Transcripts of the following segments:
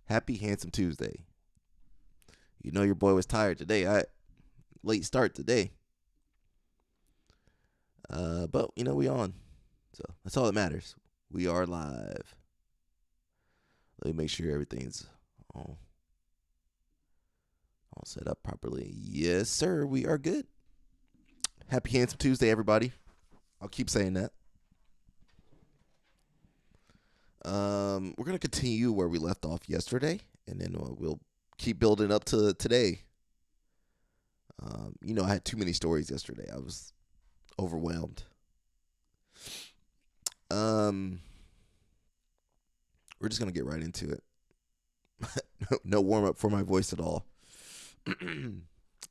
Happy Handsome Tuesday. You know your boy was tired today. Late start today. But we on. So that's all that matters. We are live. Let me make sure everything's all set up properly. Yes, sir. We are good. Happy Handsome Tuesday, everybody. I'll keep saying that. We're gonna continue where we left off yesterday, and then we'll keep building up to today. I had too many stories yesterday. I was overwhelmed. We're just gonna get right into it. No warm up for my voice at all. It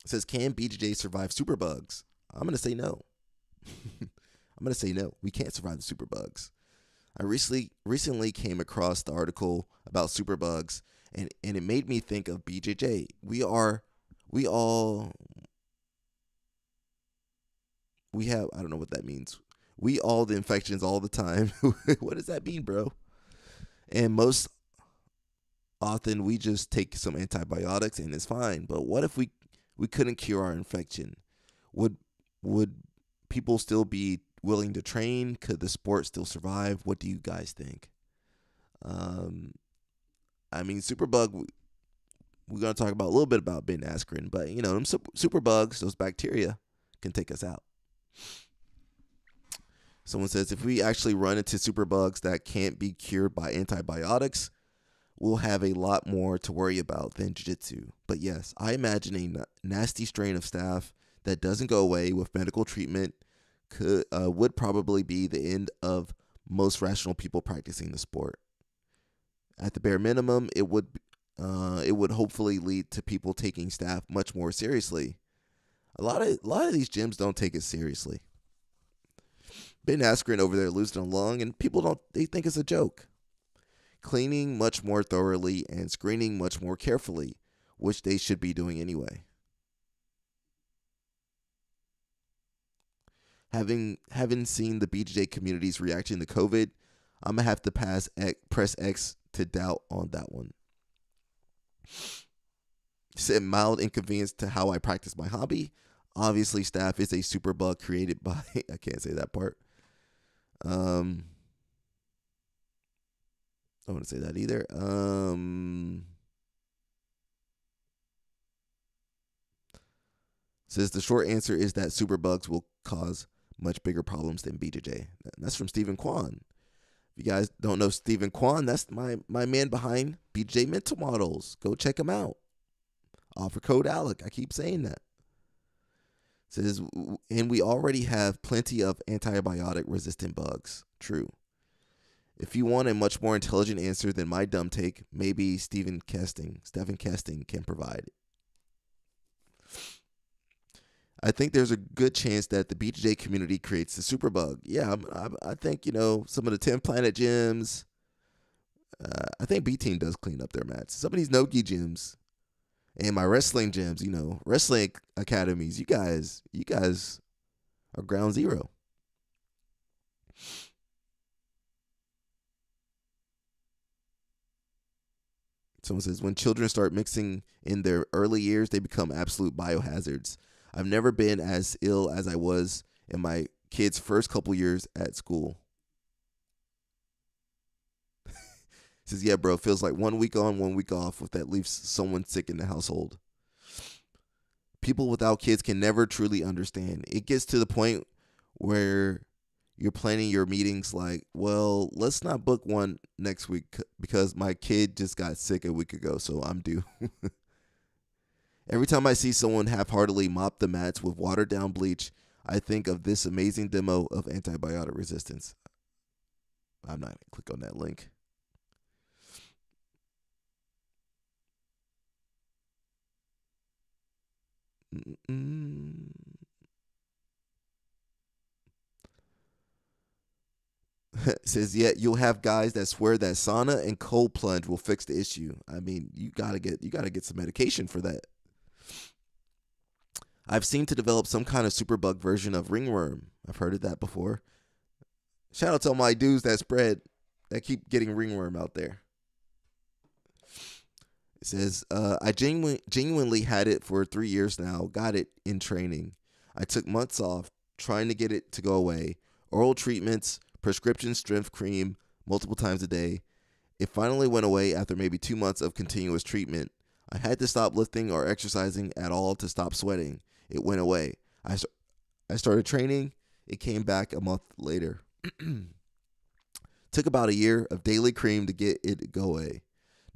says, can BJJ survive superbugs? I'm gonna say no. I'm gonna say no. We can't survive the superbugs. I recently came across the article about superbugs, and it made me think of BJJ. We have, I don't know what that means. We all the infections all the time. What does that mean, bro? And most often we just take some antibiotics and it's fine. But what if we couldn't cure our infection? Would people still be willing to train? Could the sport still survive? What do you guys think? Superbug, we're going to talk about a little bit about Ben Askren, but them superbugs, those bacteria can take us out. Someone says, if we actually run into superbugs that can't be cured by antibiotics, we'll have a lot more to worry about than jiu-jitsu. But yes, I imagine a nasty strain of staph that doesn't go away with medical treatment would probably be the end of most rational people practicing the sport. At the bare minimum, it would hopefully lead to people taking staph much more seriously. A lot of these gyms don't take it seriously. Ben Askren over there losing a lung, and they think it's a joke. Cleaning much more thoroughly and screening much more carefully, which they should be doing anyway. Having seen the BJJ community's reaction to COVID, I'm going to have to press X to doubt on that one. Said mild inconvenience to how I practice my hobby. Obviously, staph is a superbug created by, I can't say that part. I don't want to say that either. Says the short answer is that superbugs will cause much bigger problems than BJJ. That's from Stephen Kwan. If you guys don't know Stephen Kwan, that's my man behind BJJ Mental Models. Go check him out. Offer code ALEC. I keep saying that. Says, and we already have plenty of antibiotic resistant bugs. True. If you want a much more intelligent answer than my dumb take, maybe Stephen Kesting can provide. I think there's a good chance that the BJJ community creates the superbug. Yeah, I think, some of the 10 Planet gyms, I think B-Team does clean up their mats. Some of these Nogi gyms and my wrestling gyms, wrestling academies, you guys are ground zero. Someone says, when children start mixing in their early years, they become absolute biohazards. I've never been as ill as I was in my kids' first couple years at school. Says, yeah, bro, feels like 1 week on, 1 week off with that leaves someone sick in the household. People without kids can never truly understand. It gets to the point where you're planning your meetings like, well, let's not book one next week because my kid just got sick a week ago, so I'm due. Every time I see someone half-heartedly mop the mats with watered-down bleach, I think of this amazing demo of antibiotic resistance. I'm not going to click on that link. Says, yeah, you'll have guys that swear that sauna and cold plunge will fix the issue. I mean, you gotta get some medication for that. I've seen to develop some kind of superbug version of ringworm. I've heard of that before. Shout out to all my dudes that keep getting ringworm out there. It says, I genuinely had it for 3 years now. Got it in training. I took months off trying to get it to go away. Oral treatments, prescription strength cream multiple times a day. It finally went away after maybe 2 months of continuous treatment. I had to stop lifting or exercising at all to stop sweating. It went away. I started training. It came back a month later. Took about a year of daily cream to get it to go away.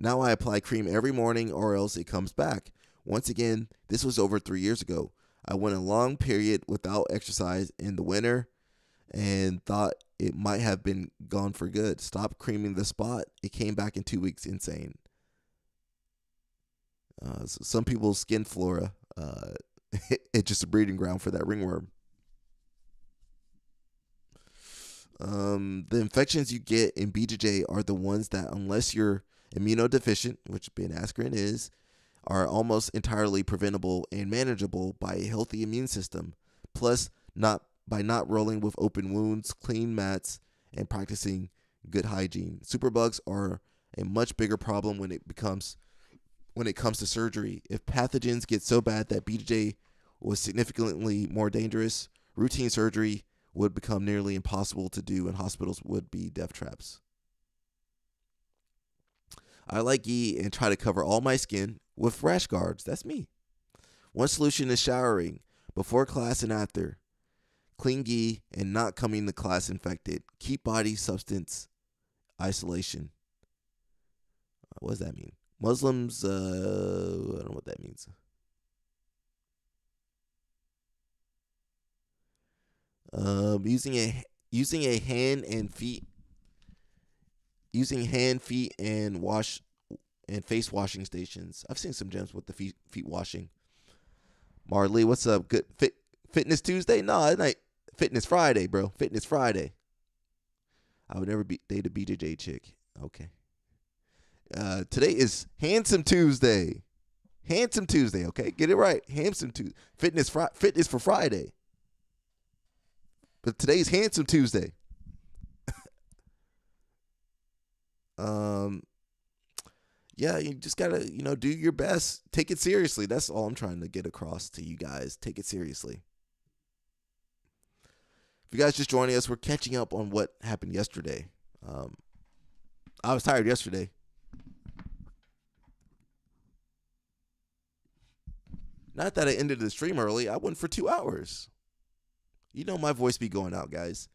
Now I apply cream every morning or else it comes back. Once again, this was over 3 years ago. I went a long period without exercise in the winter and thought it might have been gone for good. Stopped creaming the spot. It came back in 2 weeks. Insane. So some people's skin flora, it's just a breeding ground for that ringworm. The infections you get in BJJ are the ones that, unless you're immunodeficient, which Ben Askren is, are almost entirely preventable and manageable by a healthy immune system. Plus, not rolling with open wounds, clean mats, and practicing good hygiene. Superbugs are a much bigger problem when it comes to surgery. If pathogens get so bad that BJJ was significantly more dangerous, routine surgery would become nearly impossible to do and hospitals would be death traps. I like gi and try to cover all my skin with rash guards. That's me. One solution is showering before class and after. Clean gi and not coming to class infected. Keep body substance isolation. What does that mean? Muslims, I don't know what that means. Using hand, feet, and wash and face washing stations. I've seen some gyms with the feet washing. Marley, what's up? Good Fitness Tuesday? No, it's not Fitness Friday, bro. Fitness Friday. I would never date a BJJ chick. Okay. Today is Handsome Tuesday. Handsome Tuesday, okay? Get it right. Handsome Tuesday. Fitness for Friday. But today's Handsome Tuesday. Yeah, you just gotta, do your best. Take it seriously. That's all I'm trying to get across to you guys. Take it seriously. If you guys just joining us, we're catching up on what happened yesterday. I was tired yesterday. Not that I ended the stream early. I went for 2 hours. You know my voice be going out, guys.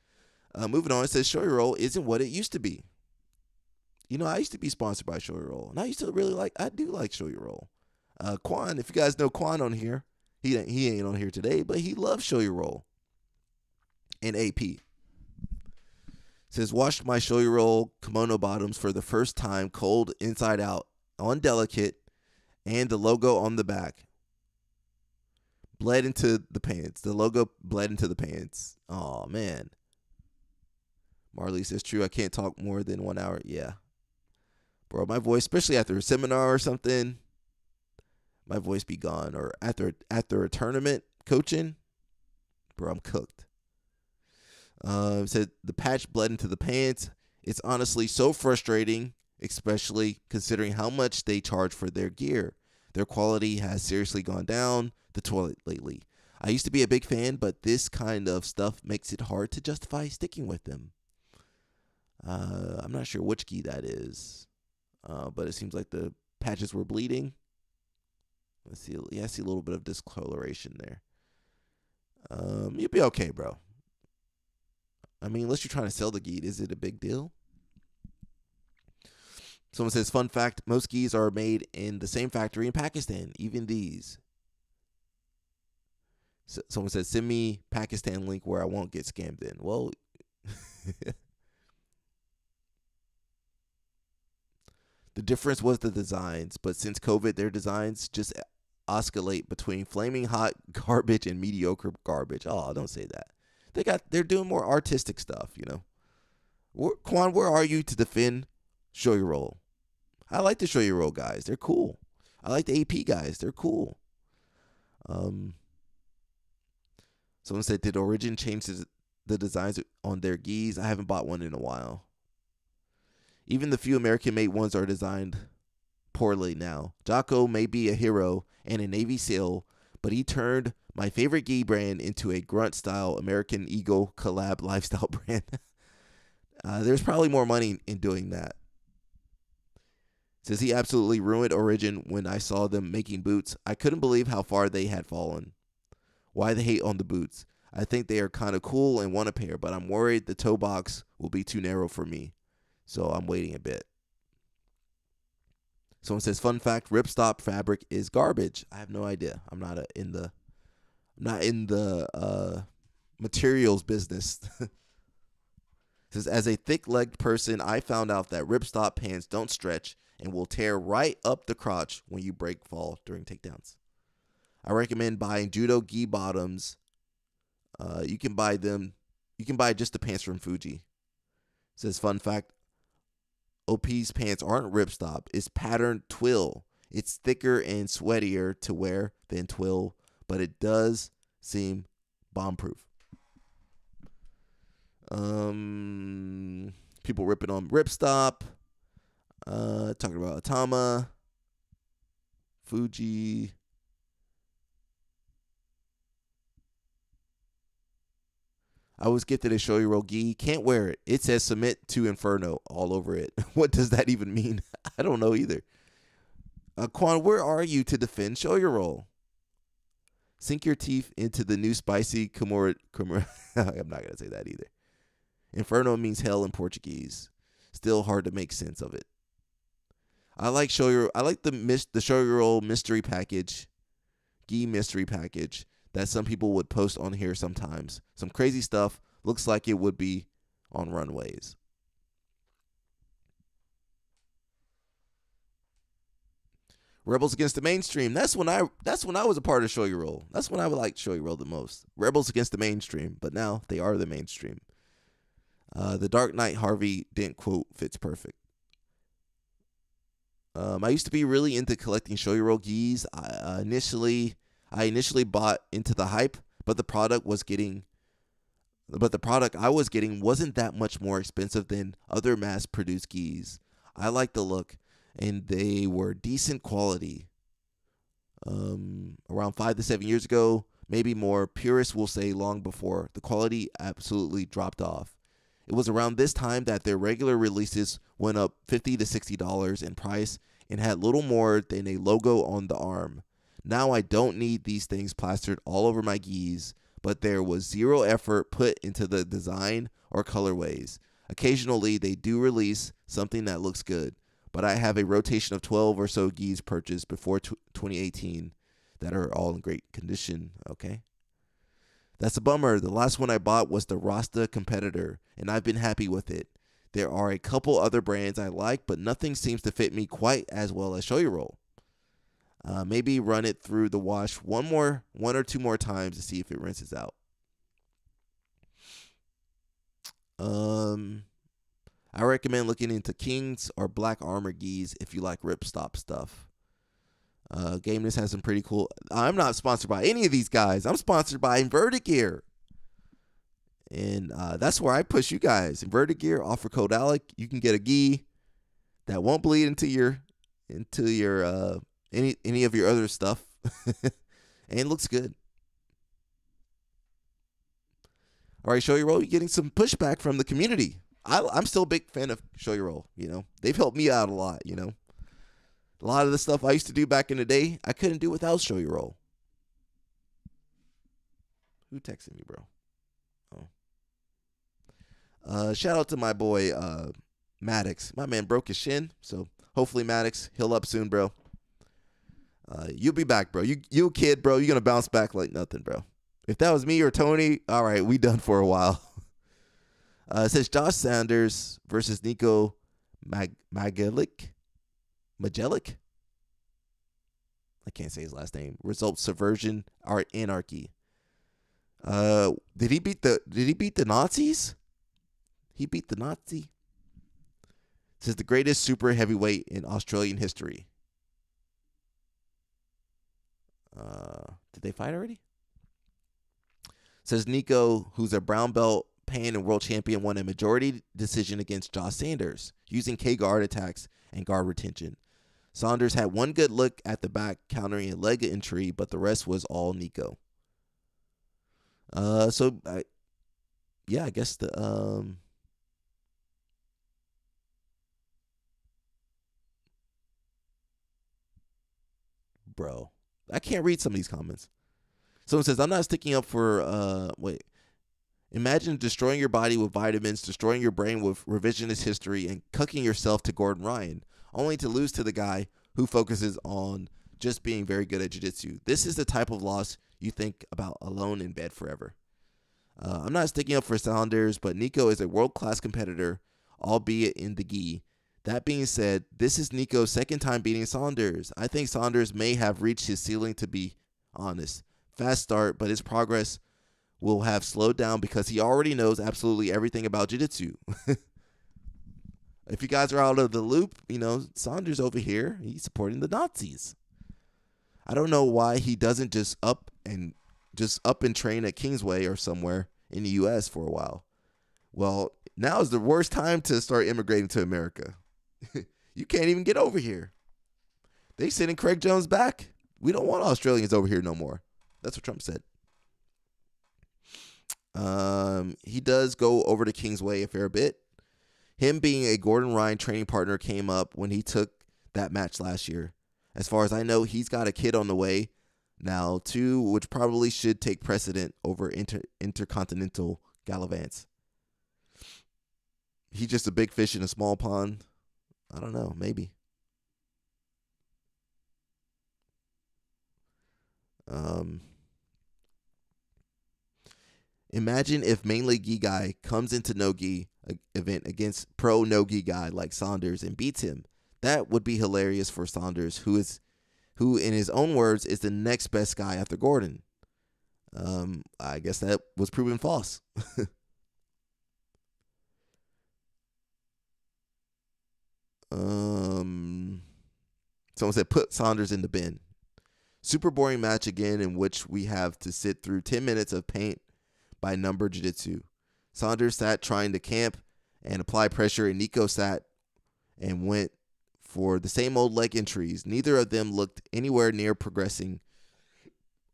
Moving on, it says Showy Roll isn't what it used to be. I used to be sponsored by Showy Roll, and I used to I do like Showy Roll. Quan, if you guys know Quan on here, he ain't on here today, but he loves Showy Roll. And AP. It says, washed my Showy Roll kimono bottoms for the first time, cold inside out, on delicate, and the logo on the back. Bled into the pants. The logo bled into the pants. Oh, man. Marley says, true, I can't talk more than 1 hour. Yeah. Bro, my voice, especially after a seminar or something, my voice be gone. Or after a tournament coaching, bro, I'm cooked. Said the patch bled into the pants. It's honestly so frustrating, especially considering how much they charge for their gear. Their quality has seriously gone down the toilet lately. I used to be a big fan, but this kind of stuff makes it hard to justify sticking with them. I'm not sure which gi that is, but it seems like the patches were bleeding. Let's see. Yeah, I see a little bit of discoloration there. You'll be okay, bro. I mean, unless you're trying to sell the gi, is it a big deal? Someone says, fun fact, most gis are made in the same factory in Pakistan, even these. So, someone says, send me Pakistan link where I won't get scammed in. Well, the difference was the designs, but since COVID, their designs just oscillate between flaming hot garbage and mediocre garbage. Oh, don't say that. They're doing more artistic stuff, Quan, where are you to defend Showy Roll? I like the Showy Roll guys. They're cool. I like the AP guys. They're cool. Someone said, did Origin change the designs on their gis? I haven't bought one in a while. Even the few American-made ones are designed poorly now. Jocko may be a hero and a Navy SEAL, but he turned my favorite gi brand into a grunt-style American Eagle collab lifestyle brand. There's probably more money in doing that. Says he absolutely ruined Origin when I saw them making boots. I couldn't believe how far they had fallen. Why the hate on the boots? I think they are kind of cool and want a pair, but I'm worried the toe box will be too narrow for me. So I'm waiting a bit. Someone says, fun fact, ripstop fabric is garbage. I have no idea. I'm not in the materials business. Says, as a thick-legged person, I found out that ripstop pants don't stretch and will tear right up the crotch when you break fall during takedowns. I recommend buying Judo gi bottoms. You can buy just the pants from Fuji. Says, fun fact, OP's pants aren't ripstop. It's patterned twill. It's thicker and sweatier to wear than twill, but it does seem bomb-proof. People ripping on ripstop. Talking about Atama. Fuji. I was gifted a Showy Roll gi. Can't wear it. It says submit to Inferno all over it. What does that even mean? I don't know either. Quan, where are you to defend Showy Roll? Sink your teeth into the new spicy Kimura. I'm not going to say that either. Inferno means hell in Portuguese. Still hard to make sense of it. I like Showy. I like the Showy Roll mystery package, gi mystery package that some people would post on here sometimes. Some crazy stuff. Looks like it would be on runways. Rebels Against the Mainstream. That's when I was a part of Showy Roll. That's when I liked Showy Roll the most. Rebels Against the Mainstream, but now they are the mainstream. The Dark Knight Harvey Dent quote fits perfect. I used to be really into collecting Showy Roll gis. I initially bought into the hype, but the product I was getting wasn't that much more expensive than other mass-produced gis. I liked the look, and they were decent quality. Around 5 to 7 years ago, maybe more, purists will say long before, the quality absolutely dropped off. It was around this time that their regular releases went up $50 to $60 in price and had little more than a logo on the arm. Now I don't need these things plastered all over my gis, but there was zero effort put into the design or colorways. Occasionally, they do release something that looks good, but I have a rotation of 12 or so gis purchased before 2018 that are all in great condition. Okay. That's a bummer. The last one I bought was the Rasta Competitor, and I've been happy with it. There are a couple other brands I like, but nothing seems to fit me quite as well as Showy Roll. Maybe run it through the wash one or two more times to see if it rinses out. I recommend looking into Kings or Black Armor gis if you like ripstop stuff. Gameness has some pretty cool. I'm not sponsored by any of these guys. I'm sponsored by Inverted Gear. And that's where I push you guys. Inverted Gear, offer code ALEC. You can get a gi that won't bleed into your any of your other stuff. And looks good. All right, Showy Roll, you're getting some pushback from the community. I'm still a big fan of Showy Roll. You know, they've helped me out a lot. You know, a lot of the stuff I used to do back in the day, I couldn't do without Showy Roll. Who texted me, bro? Oh. Shout out to my boy Maddox. My man broke his shin, so hopefully Maddox heal up soon, bro. You'll be back, bro. You a kid, bro. You're gonna bounce back like nothing, bro. If that was me or Tony, all right, we done for a while. It says Josh Sanders versus Nico Magelic. I can't say his last name. Results subversion or anarchy. Did he beat the Nazis? He beat the Nazi. It says the greatest super heavyweight in Australian history. Did they fight already? It says Nico, who's a brown belt Pan and world champion, won a majority decision against Josh Sanders using K guard attacks and guard retention. Saunders had one good look at the back, countering a leg entry, but the rest was all Nico. I guess bro, I can't read some of these comments. Someone says, I'm not sticking up for, imagine destroying your body with vitamins, destroying your brain with revisionist history, and cucking yourself to Gordon Ryan, only to lose to the guy who focuses on just being very good at jiu-jitsu. This is the type of loss you think about alone in bed forever. I'm not sticking up for Saunders, but Nico is a world-class competitor, albeit in the gi. That being said, this is Nico's second time beating Saunders. I think Saunders may have reached his ceiling, to be honest. Fast start, but his progress will have slowed down because he already knows absolutely everything about jiu-jitsu. If you guys are out of the loop, Saunders over here, he's supporting the Nazis. I don't know why he doesn't just up and train at Kingsway or somewhere in the U.S. for a while. Well, now is the worst time to start immigrating to America. You can't even get over here. They sending Craig Jones back. We don't want Australians over here no more. That's what Trump said. He does go over to Kingsway a fair bit. Him being a Gordon Ryan training partner came up when he took that match last year. As far as I know, he's got a kid on the way now too, which probably should take precedent over intercontinental gallivants. He's just a big fish in a small pond. I don't know, maybe. Imagine if mainly gi guy comes into no gi event against pro no gi guy like Saunders and beats him. That would be hilarious for Saunders, who in his own words is the next best guy after Gordon. I guess that was proven false. Someone said put Saunders in the bin. Super boring match again, in which we have to sit through 10 minutes of paint by number jiu-jitsu. Saunders sat trying to camp and apply pressure, and Nico sat and went for the same old leg entries. Neither of them looked anywhere near progressing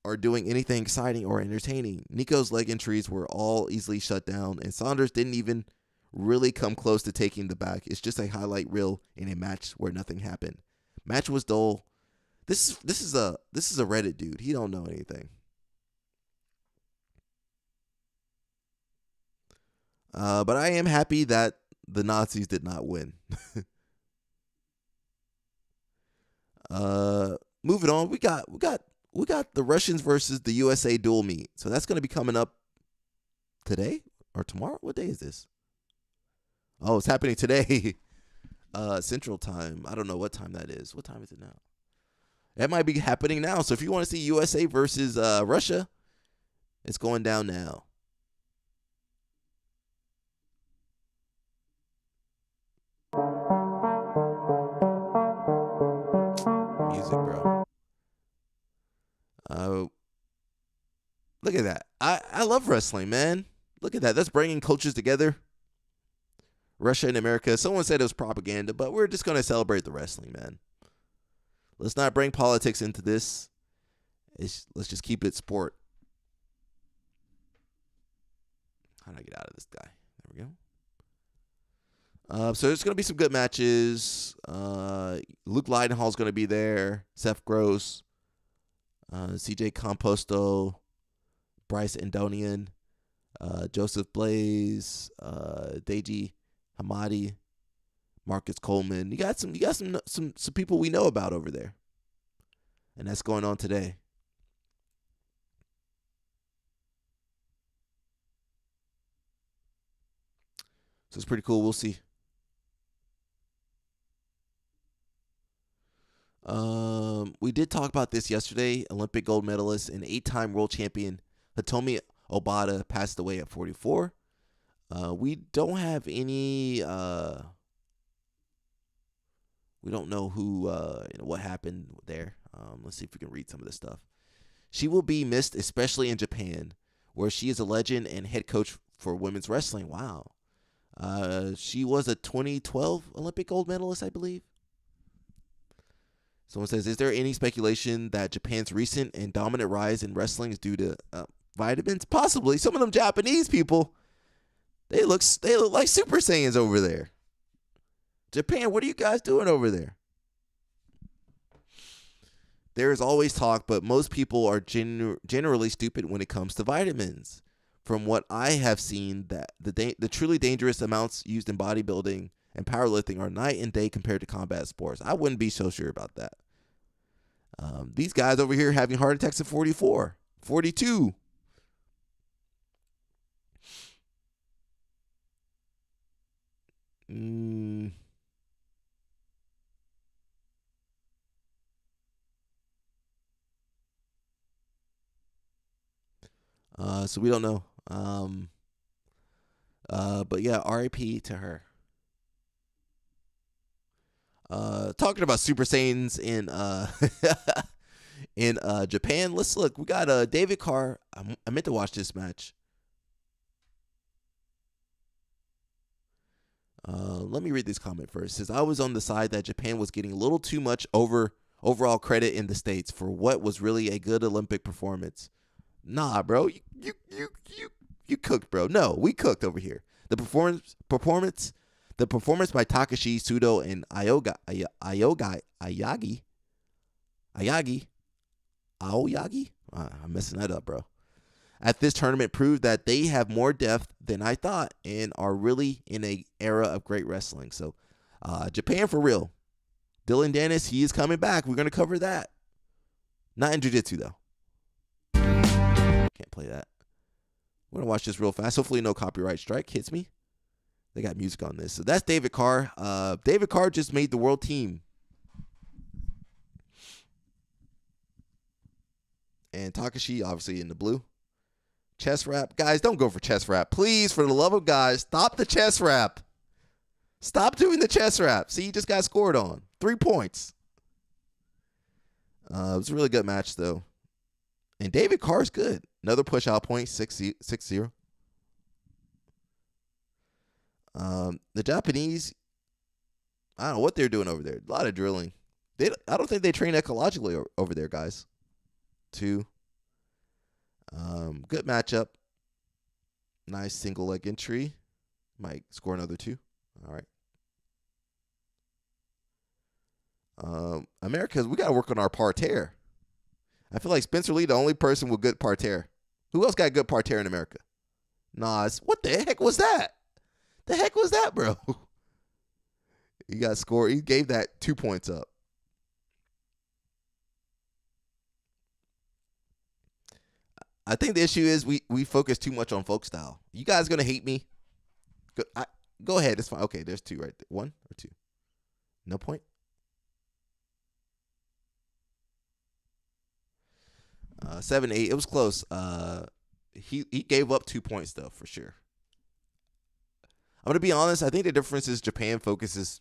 or doing anything exciting or entertaining. Nico's leg entries were all easily shut down, and Saunders didn't even really come close to taking the back. It's just a highlight reel in a match where nothing happened. Match was dull. This is a Reddit dude. He don't know anything. But I am happy that the Nazis did not win. Moving on, we got the Russians versus the USA dual meet. So that's going to be coming up today or tomorrow. What day is this? Oh, it's happening today. Central time. I don't know what time that is. What time is it now? That might be happening now. So if you want to see USA versus Russia, it's going down now. Music, bro. Look at that. I love wrestling, man. Look at that. That's bringing cultures together. Russia and America. Someone said it was propaganda, but we're just going to celebrate the wrestling, man. Let's not bring politics into this. Let's just keep it sport. How do I get out of this guy? There we go. So there's going to be some good matches. Luke Leidenhall's going to be there. Seth Gross. CJ Composto. Bryce Endonian. Joseph Blaze. Deji Hamadi. Marcus Coleman. You got some people we know about over there. And that's going on today. So it's pretty cool. We'll see. We did talk about this yesterday. Olympic gold medalist and 8-time world champion Hitomi Obata passed away at 44. We don't have any. We don't know who, what happened there. Let's see if we can read some of this stuff. She will be missed, especially in Japan, where she is a legend and head coach for women's wrestling. Wow. She was a 2012 Olympic gold medalist, I believe. Someone says, is there any speculation that Japan's recent and dominant rise in wrestling is due to vitamins? Possibly. Some of them Japanese people, they look like Super Saiyans over there. Japan, what are you guys doing over there? There is always talk, but most people are generally stupid when it comes to vitamins. From what I have seen, that the truly dangerous amounts used in bodybuilding and powerlifting are night and day compared to combat sports. I wouldn't be so sure about that. These guys over here having heart attacks at 44, 42. So we don't know. But yeah, RIP to her. Talking about Super Saiyans in in Japan. Let's look. We got David Carr. I meant to watch this match. Let me read this comment first. It says, I was on the side that Japan was getting a little too much overall credit in the States for what was really a good Olympic performance. Nah, bro. You cooked, bro. No, we cooked over here. The performance by Takashi, Judo, and Aoyagi. I'm messing that up, bro. At this tournament proved that they have more depth than I thought and are really in an era of great wrestling. So, Japan for real. Dylan Dennis, he is coming back. We're going to cover that. Not in jiu-jitsu, though. Can't play that. We're going to watch this real fast. Hopefully no copyright strike hits me. They got music on this. So that's David Carr. David Carr just made the world team. And Takashi, obviously, in the blue. Chest wrap. Guys, don't go for chest wrap. Please, for the love of God, stop the chest wrap. Stop doing the chest wrap. See, you just got scored on. 3 points. It was a really good match, though. And David Carr's good. Another push-out point, 6-0. The Japanese, I don't know what they're doing over there. A lot of drilling. I don't think they train ecologically over there, guys. 2. Good matchup. Nice single leg entry. Might score another 2. All right. America, we got to work on our parterre. I feel like Spencer Lee, the only person with good parterre. Who else got good parterre in America? Nas. What the heck was that? The heck was that, bro? He got scored. He gave that 2 points up. I think the issue is we focus too much on folk style. You guys going to hate me? Go ahead. It's fine. Okay, there's 2 right there. 1 or 2? No point? 7-8. It was close. He gave up 2 points, though, for sure. I'm going to be honest. I think the difference is Japan focuses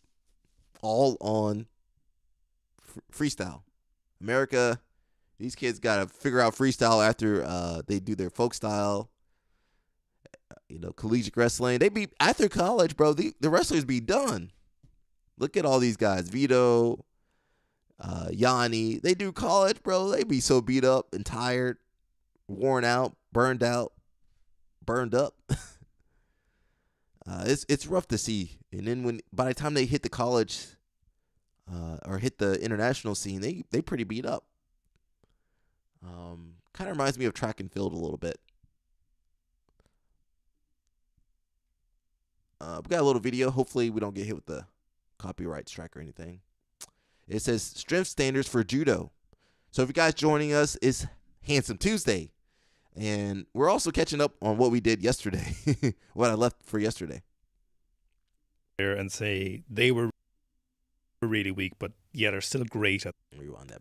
all on freestyle. America, these kids got to figure out freestyle after they do their folk style, collegiate wrestling. After college, bro, the wrestlers be done. Look at all these guys. Vito, Yanni. They do college, bro. They be so beat up and tired, worn out, burned up. It's rough to see. And then by the time they hit the college or hit the international scene, they pretty beat up. Kind of reminds me of track and field a little bit. We got a little video. Hopefully we don't get hit with the copyright strike or anything. It says strength standards for judo. So if you guys joining us, it's Handsome Tuesday. And we're also catching up on what we did yesterday. What I left for yesterday. And say they were really weak, but yet are still great at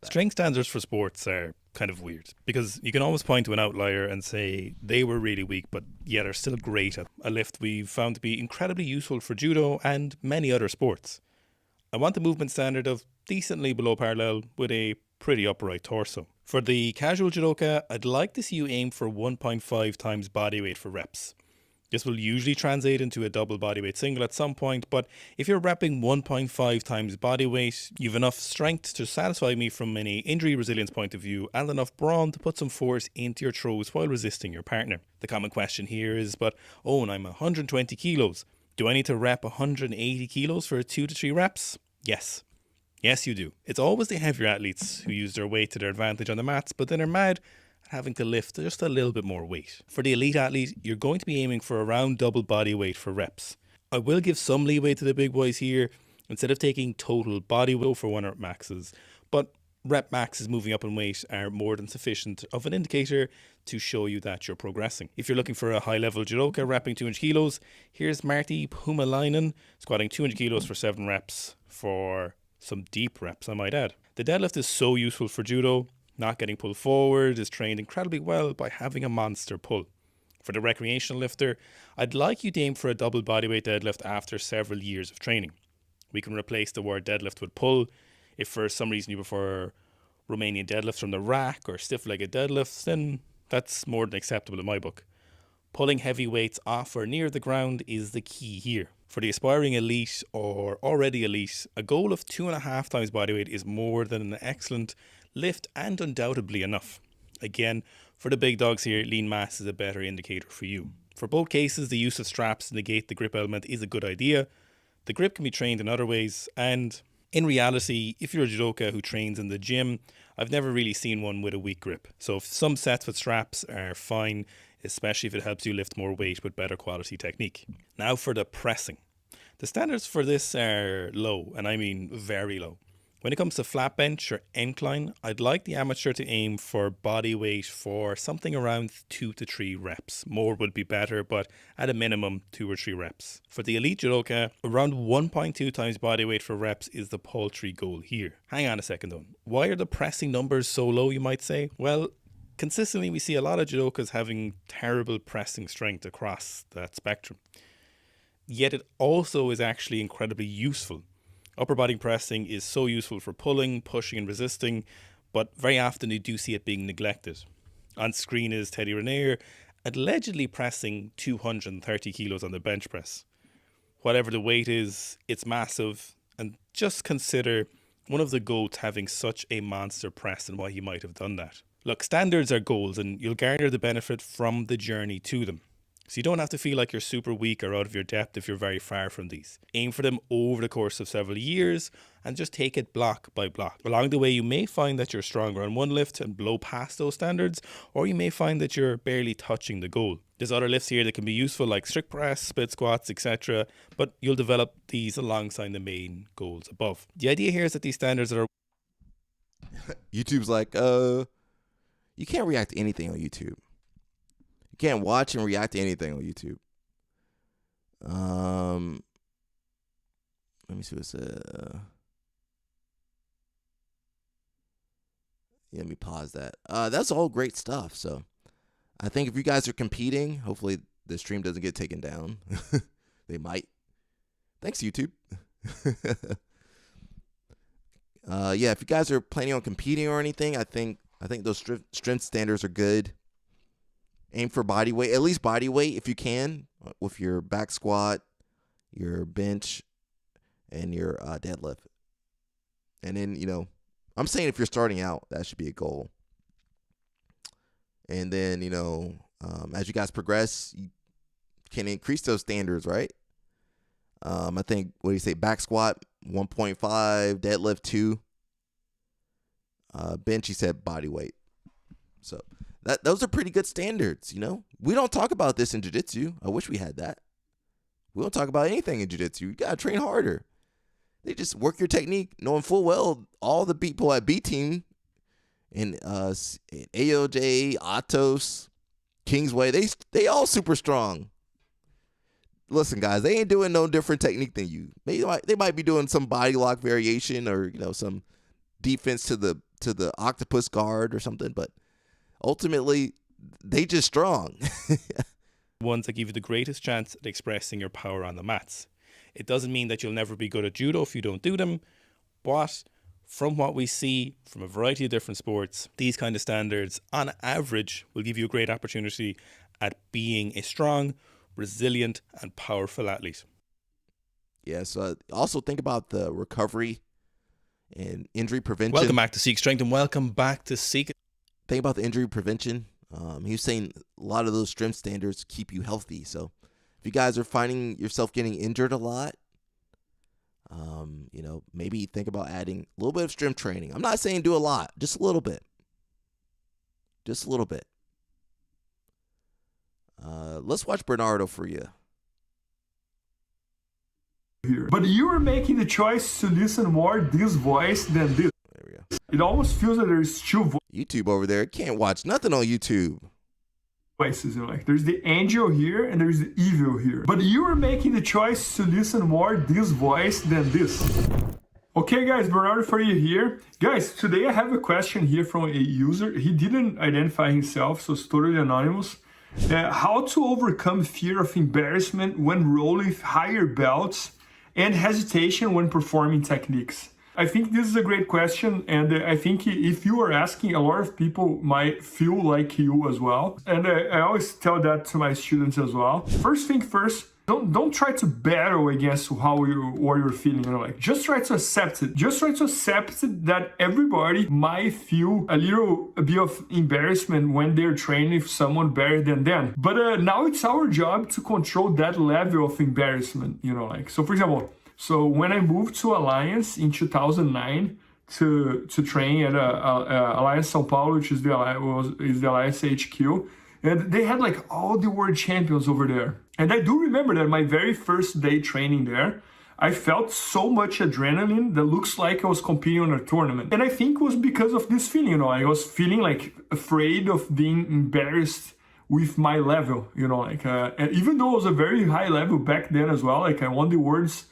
strength standards for sports are kind of weird because you can always point to an outlier and say they were really weak, but yet are still great at a lift we've found to be incredibly useful for judo and many other sports. I want the movement standard of decently below parallel with a pretty upright torso. For the casual judoka, I'd like to see you aim for 1.5 times body weight for reps. This will usually translate into a double bodyweight single at some point, but if you're repping 1.5 times bodyweight, you've enough strength to satisfy me from an injury resilience point of view and enough brawn to put some force into your throws while resisting your partner. The common question here is, but Owen, I'm 120 kilos. Do I need to rep 180 kilos for 2 to 3 reps? Yes. Yes, you do. It's always the heavier athletes who use their weight to their advantage on the mats, but then are mad having to lift just a little bit more weight. For the elite athlete, you're going to be aiming for around double body weight for reps. I will give some leeway to the big boys here, instead of taking total body weight for 1 rep maxes, but rep maxes moving up in weight are more than sufficient of an indicator to show you that you're progressing. If you're looking for a high level judoka repping 200 kilos, here's Marty Pumalainen squatting 200 kilos for 7 reps for some deep reps, I might add. The deadlift is so useful for judo. Not getting pulled forward is trained incredibly well by having a monster pull. For the recreational lifter, I'd like you to aim for a double bodyweight deadlift after several years of training. We can replace the word deadlift with pull. If for some reason you prefer Romanian deadlifts from the rack or stiff-legged deadlifts, then that's more than acceptable in my book. Pulling heavy weights off or near the ground is the key here. For the aspiring elite or already elite, a goal of 2.5 times bodyweight is more than an excellent lift and undoubtedly enough. Again, for the big dogs here, lean mass is a better indicator for you. For both cases, the use of straps to negate the grip element is a good idea. The grip can be trained in other ways, and in reality, if you're a judoka who trains in the gym, I've never really seen one with a weak grip. So some sets with straps are fine, especially if it helps you lift more weight with better quality technique. Now for the pressing. The standards for this are low, and I mean very low. When it comes to flat bench or incline, I'd like the amateur to aim for body weight for something around 2 to 3 reps. More would be better, but at a minimum 2 or 3 reps. For the elite judoka, around 1.2 times body weight for reps is the paltry goal here. Hang on a second though. Why are the pressing numbers so low, you might say? Well, consistently we see a lot of judokas having terrible pressing strength across that spectrum. Yet it also is actually incredibly useful. Upper body pressing is so useful for pulling, pushing and resisting, but very often you do see it being neglected. On screen is Teddy Raniere allegedly pressing 230 kilos on the bench press. Whatever the weight is, it's massive, and just consider one of the GOATs having such a monster press and why he might have done that. Look, standards are goals and you'll garner the benefit from the journey to them. So you don't have to feel like you're super weak or out of your depth if you're very far from these. Aim for them over the course of several years and just take it block by block. Along the way, you may find that you're stronger on one lift and blow past those standards, or you may find that you're barely touching the goal. There's other lifts here that can be useful like strict press, split squats, etc., but you'll develop these alongside the main goals above. The idea here is that these standards are... YouTube's like, you can't react to anything on YouTube. You can't watch and react to anything on YouTube. Let me see what it said. Yeah, let me pause that. That's all great stuff. So I think if you guys are competing, hopefully the stream doesn't get taken down. They might. Thanks, YouTube. Yeah, if you guys are planning on competing or anything, I think those strength standards are good. Aim for body weight, at least body weight if you can, with your back squat, your bench, and your deadlift. And then, I'm saying if you're starting out, that should be a goal. And then, as you guys progress, you can increase those standards, right? I think, what do you say, back squat 1.5, deadlift 2, bench, you said body weight. So those are pretty good standards, We don't talk about this in jiu-jitsu. I wish we had that. We don't talk about anything in jiu-jitsu. You got to train harder. They just work your technique, knowing full well all the people at B Team and AOJ, Atos, Kingsway, they all super strong. Listen, guys, they ain't doing no different technique than you. They might be doing some body lock variation or some defense to the octopus guard or something, but ultimately they just strong. Ones that give you the greatest chance at expressing your power on the mats. It doesn't mean that you'll never be good at judo if you don't do them, but from what we see from a variety of different sports, these kind of standards on average will give you a great opportunity at being a strong resilient, and powerful athlete. Yeah, so also think about the recovery and injury prevention. Welcome back to Seek Strength, and welcome back to Seek. Think about the injury prevention. He was saying a lot of those strength standards keep you healthy. So if you guys are finding yourself getting injured a lot, maybe think about adding a little bit of strength training. I'm not saying do a lot, just a little bit. Just a little bit. Let's watch Bernardo for you. Here. But you are making the choice to listen more this voice than this. There we go. It almost feels that there's two YouTube over there. Can't watch nothing on YouTube. voices. There's the angel here and there's the evil here. But you are making the choice to listen more this voice than this. Okay guys, Bernardo for you here. Guys, today I have a question here from a user. He didn't identify himself, so it's totally anonymous. How to overcome fear of embarrassment when rolling higher belts and hesitation when performing techniques. I think this is a great question, and I think if you are asking, a lot of people might feel like you as well. And I always tell that to my students as well. First thing first, don't try to battle against what you're feeling. Just try to accept it. Just try to accept it that everybody might feel a bit of embarrassment when they're training with someone better than them. But now it's our job to control that level of embarrassment. So for example, when I moved to Alliance in 2009 to train at Alliance São Paulo, which is the Alliance HQ. And they had all the world champions over there. And I do remember that my very first day training there, I felt so much adrenaline that looks like I was competing on a tournament. And I think it was because of this feeling, I was feeling afraid of being embarrassed with my level, and even though it was a very high level back then as well, I won the world's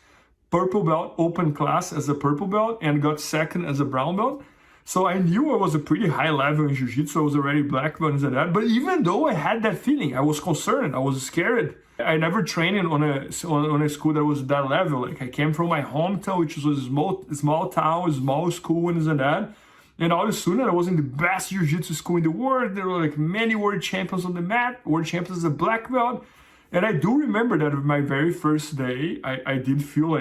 purple belt open class as a purple belt and got second as a brown belt. So I knew I was a pretty high level in jiu-jitsu. I was already black belt and that. But even though I had that feeling, I was concerned. I was scared. I never trained on a school that was that level. I came from my hometown, which was a small town, a small school and that. And all of a sudden, I was in the best jiu-jitsu school in the world. There were many world champions on the mat, world champions as a black belt. And I do remember that my very first day, I did feel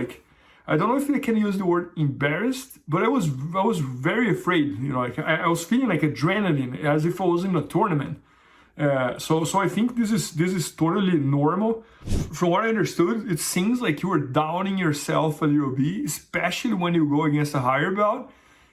I don't know if I can use the word embarrassed, but I was very afraid. I was feeling adrenaline, as if I was in a tournament. So I think this is totally normal. From what I understood, it seems like you are doubting yourself a little bit, especially when you go against a higher belt,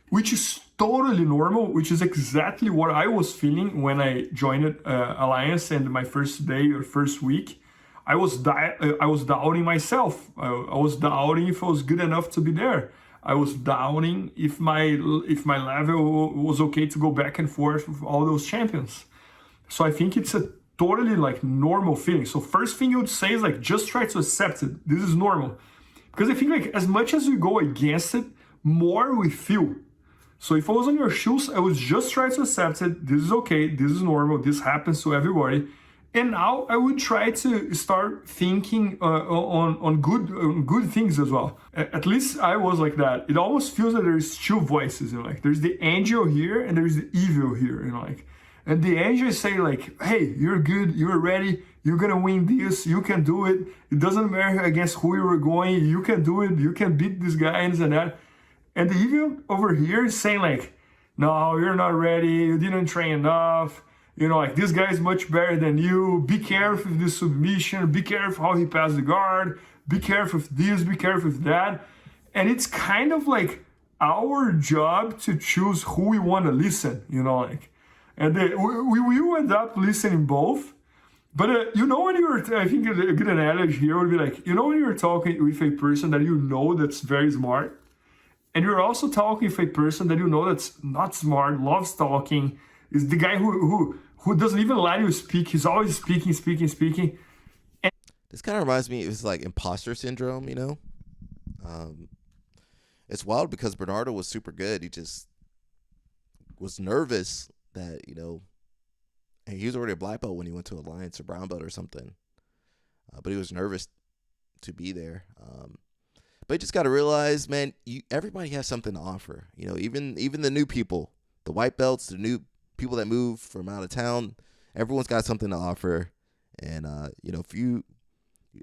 which is totally normal, which is exactly what I was feeling when I joined Alliance and my first day or first week. I was doubting myself. I was doubting if I was good enough to be there. I was doubting if my level was okay to go back and forth with all those champions. So I think it's a totally normal feeling. So first thing you would say is just try to accept it. This is normal. Because I think as much as we go against it, more we feel. So if I was on your shoes, I would just try to accept it. This is okay. This is normal. This happens to everybody. And now I would try to start thinking on good things as well. At least I was like that. It almost feels that there's two voices. There's the angel here and there's the evil here. And the angel is saying hey, you're good, you're ready, you're gonna win this, you can do it. It doesn't matter against who you were going, you can do it, you can beat this guy and that. And the evil over here is saying no, you're not ready, you didn't train enough. This guy is much better than you. Be careful with this submission. Be careful how he passed the guard. Be careful with this. Be careful with that. And it's kind of our job to choose who we want to listen, And we will end up listening both. But when I think a good analogy here would be when you're talking with a person that that's very smart, and you're also talking with a person that that's not smart, loves talking, is the guy who doesn't even let you speak. He's always speaking. And this kind of reminds me, it's imposter syndrome, It's wild because Bernardo was super good. He just was nervous that, and he was already a black belt when he went to Alliance or brown belt or something. But he was nervous to be there. But you just got to realize, man, everybody has something to offer. Even the new people, the white belts, the new people that move from out of town, everyone's got something to offer. And if you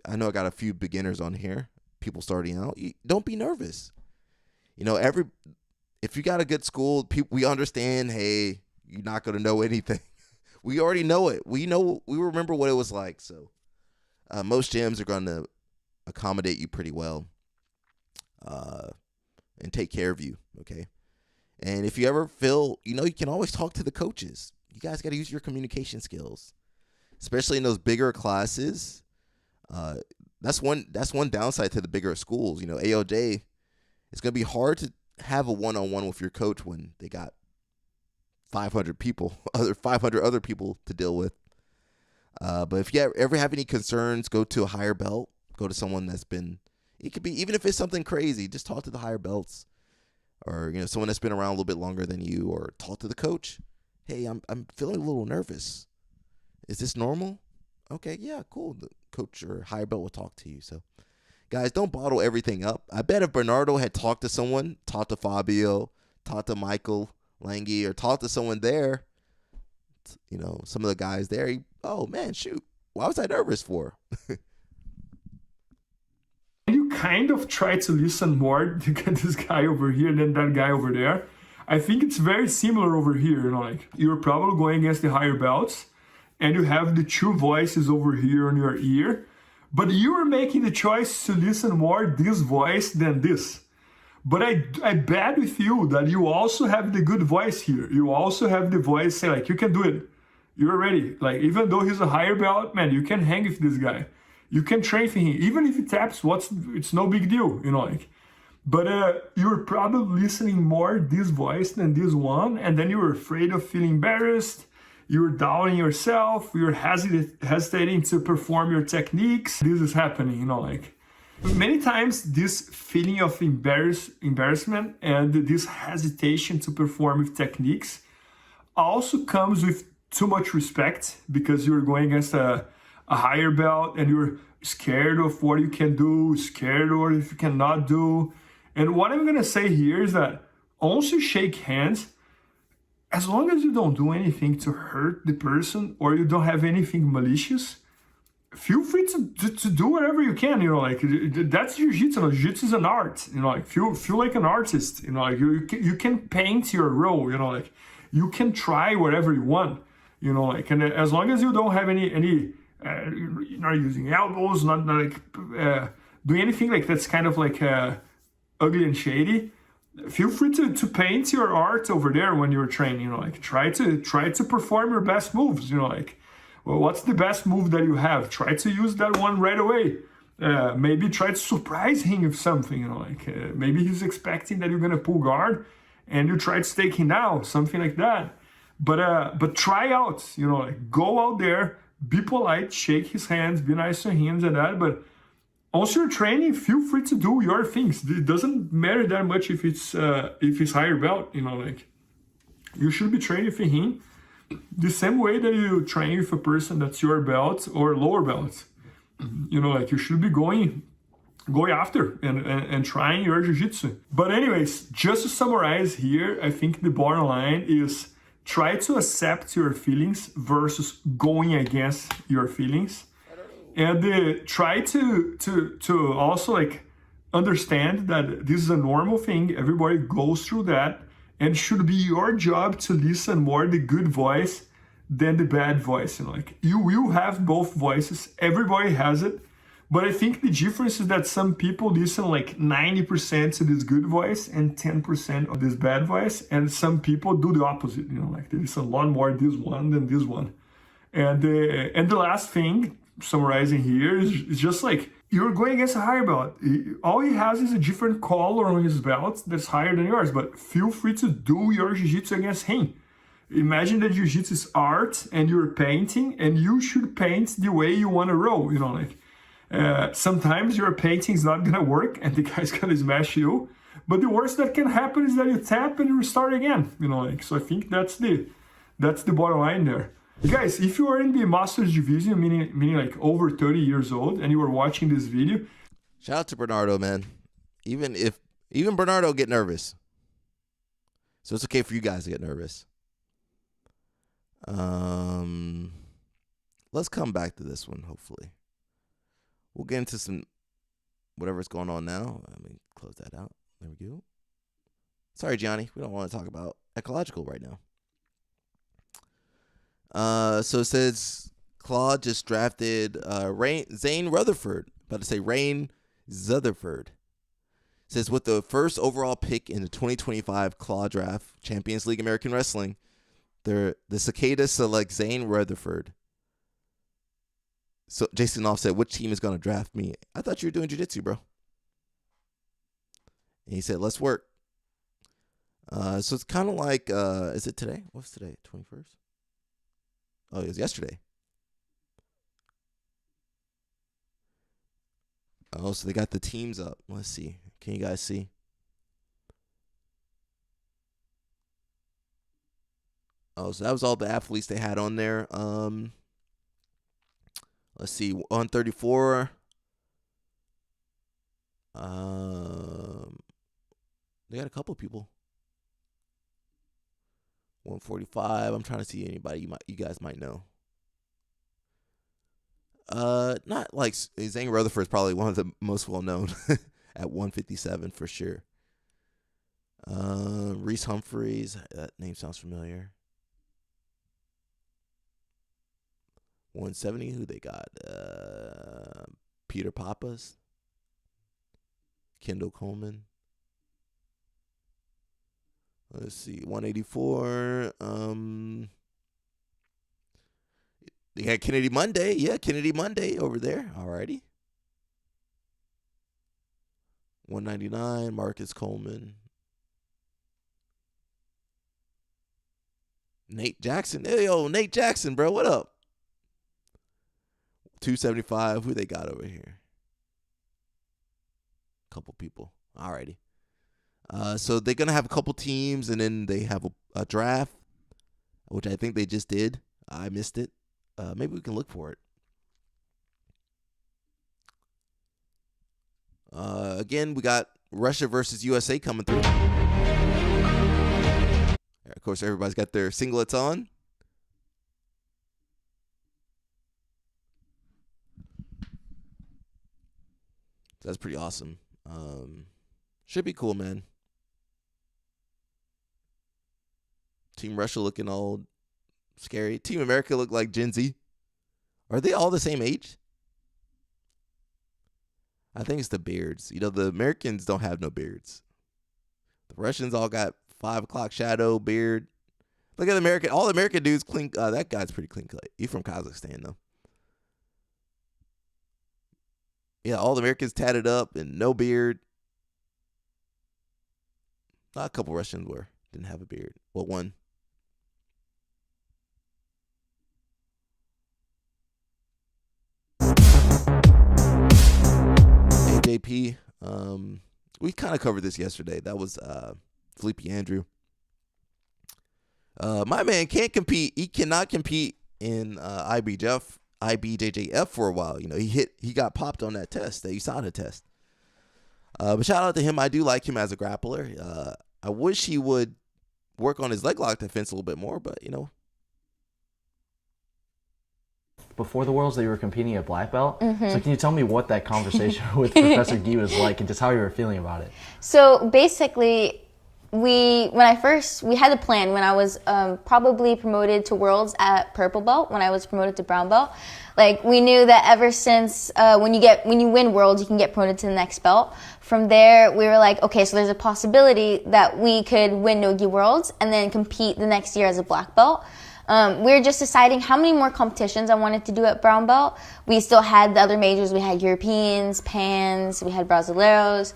I know I got a few beginners on here, people starting out. Don't be nervous. If you got a good school, we understand, hey, you're not going to know anything. We already know it. We remember what it was like. So most gyms are going to accommodate you pretty well and take care of you, okay? And if you ever feel, you can always talk to the coaches. You guys got to use your communication skills, especially in those bigger classes. That's one downside to the bigger schools. AOJ, it's going to be hard to have a one-on-one with your coach when they got 500 other people to deal with. But if you ever have any concerns, go to a higher belt. Go to someone it could be, even if it's something crazy, just talk to the higher belts, or someone that's been around a little bit longer than you, or talk to the coach. Hey, I'm feeling a little nervous. Is this normal? Okay, yeah, cool. The coach or higher belt will talk to you. So, guys, don't bottle everything up. I bet if Bernardo had talked to someone, talked to Fabio, talked to Michael Lange, or talked to someone there, some of the guys there, oh man, shoot, why was I nervous for? You kind of try to listen more to get this guy over here than that guy over there. I think it's very similar over here. You're probably going against the higher belts, and you have the two voices over here on your ear, but you are making the choice to listen more this voice than this. But I bet with you that you also have the good voice here. You also have the voice say, you can do it. You're ready. Even though he's a higher belt, man, you can hang with this guy. You can train for him. Even if he taps, it's no big deal, But you're probably listening more this voice than this one, and then you're afraid of feeling embarrassed. You're doubting yourself. You're hesitating to perform your techniques. This is happening, Many times this feeling of embarrassment and this hesitation to perform with techniques also comes with too much respect, because you're going against a higher belt and you're scared of what you can do, scared of what you cannot do. And what I'm going to say here is that once you shake hands, as long as you don't do anything to hurt the person or you don't have anything malicious, feel free to do whatever you can. That's jiu-jitsu. Jiu-jitsu is an art. Feel like an artist. You can paint your role. You can try whatever you want. And as long as you don't have any you're not using elbows, not doing anything that's kind of ugly and shady, feel free to paint your art over there when you're training. Try to perform your best moves. Well, what's the best move that you have? Try to use that one right away. Maybe try to surprise him with something. Maybe he's expecting that you're gonna pull guard, and you try to take him down, something like that. But try out. Go out there. Be polite, shake his hands, be nice to him and that, but also you're training, feel free to do your things. It doesn't matter that much if it's higher belt, You should be training for him the same way that you train with a person that's your belt or lower belt. You should be going after and trying your jiu-jitsu. But anyways, just to summarize here, I think the bottom line is try to accept your feelings versus going against your feelings, and try to also understand that this is a normal thing. Everybody goes through that, and it should be your job to listen more the good voice than the bad voice. You will have both voices. Everybody has it. But I think the difference is that some people listen 90% to this good voice and 10% of this bad voice, and some people do the opposite. They listen a lot more this one than this one. And the last thing, summarizing here, is just you're going against a higher belt. All he has is a different color on his belt that's higher than yours, but feel free to do your jiu-jitsu against him. Imagine that jiu-jitsu is art and you're painting, and you should paint the way you want to roll. Sometimes your painting is not gonna work and the guy's gonna smash you, but the worst that can happen is that you tap and you restart again. So I think that's the bottom line there. Guys, if you are in the Masters Division, meaning over 30 years old, and you are watching this video, shout out to Bernardo, man. Even Bernardo get nervous, so it's okay for you guys to get nervous. Let's come back to this one, hopefully. we'll get into some whatever's going on now. Let me close that out. There we go. Sorry, Johnny. We don't want to talk about ecological right now. So it says Claude just drafted Zane Rutherford. About to say Rain Zutherford. It says with the first overall pick in the 2025 Claude draft, Champions League American Wrestling, the Cicadas select Zane Rutherford. So Jason Off said, which team is going to draft me? I thought you were doing jiu-jitsu, bro. And he said, let's work. So it's kind of like, is it today? What's today? 21st? Oh, it was yesterday. Oh, so they got the teams up. Let's see. Can you guys see? Oh, so that was all the athletes they had on there. Let's see. 134. They got a couple people. 145. I'm trying to see anybody you guys might know. Not like Zane Rutherford is probably one of the most well known at 157 for sure. Reese Humphreys, that name sounds familiar. 170, who they got? Peter Pappas, Kendall Coleman. Let's see, 184. They had Kennedy Monday. Yeah, Kennedy Monday over there. Alrighty. 199, Marcus Coleman. Nate Jackson. Hey, yo, Nate Jackson, bro. What up? 275. Who they got over here? Couple people. Alrighty. So they're going to have a couple teams, and then they have a draft, which I think they just did. I missed it. Maybe we can look for it. Again, we got Russia versus USA coming through. Of course, everybody's got their singlets on. So that's pretty awesome. Should be cool, man. Team Russia looking old, scary. Team America look like Gen Z. Are they all the same age? I think it's the beards. You know, the Americans don't have no beards. The Russians all got 5 o'clock shadow beard. Look at the American. All the American dudes clean. That guy's pretty clean cut. He's from Kazakhstan though. Yeah, all the Americans tatted up and no beard. A couple Russians didn't have a beard. Well, one. AJP. We kind of covered this yesterday. That was Felipe Andrew. My man can't compete. He cannot compete in IBJF for a while. You know, he got popped on that test, that USADA test. But shout out to him. I do like him as a grappler. I wish he would work on his leg lock defense a little bit more, but you know. Before the Worlds, that you were competing at black belt. Mm-hmm. So can you tell me what that conversation with Professor Guy was like, and just how you were feeling about it? So basically, we had the plan when I was probably promoted to Worlds at purple belt, when I was promoted to brown belt. Like, we knew that ever since when you win Worlds, you can get promoted to the next belt. From there, we were like, okay, so there's a possibility that we could win Nogi Worlds and then compete the next year as a black belt. We were just deciding how many more competitions I wanted to do at brown belt. We still had the other majors. We had Europeans, Pans, we had Brasileiros.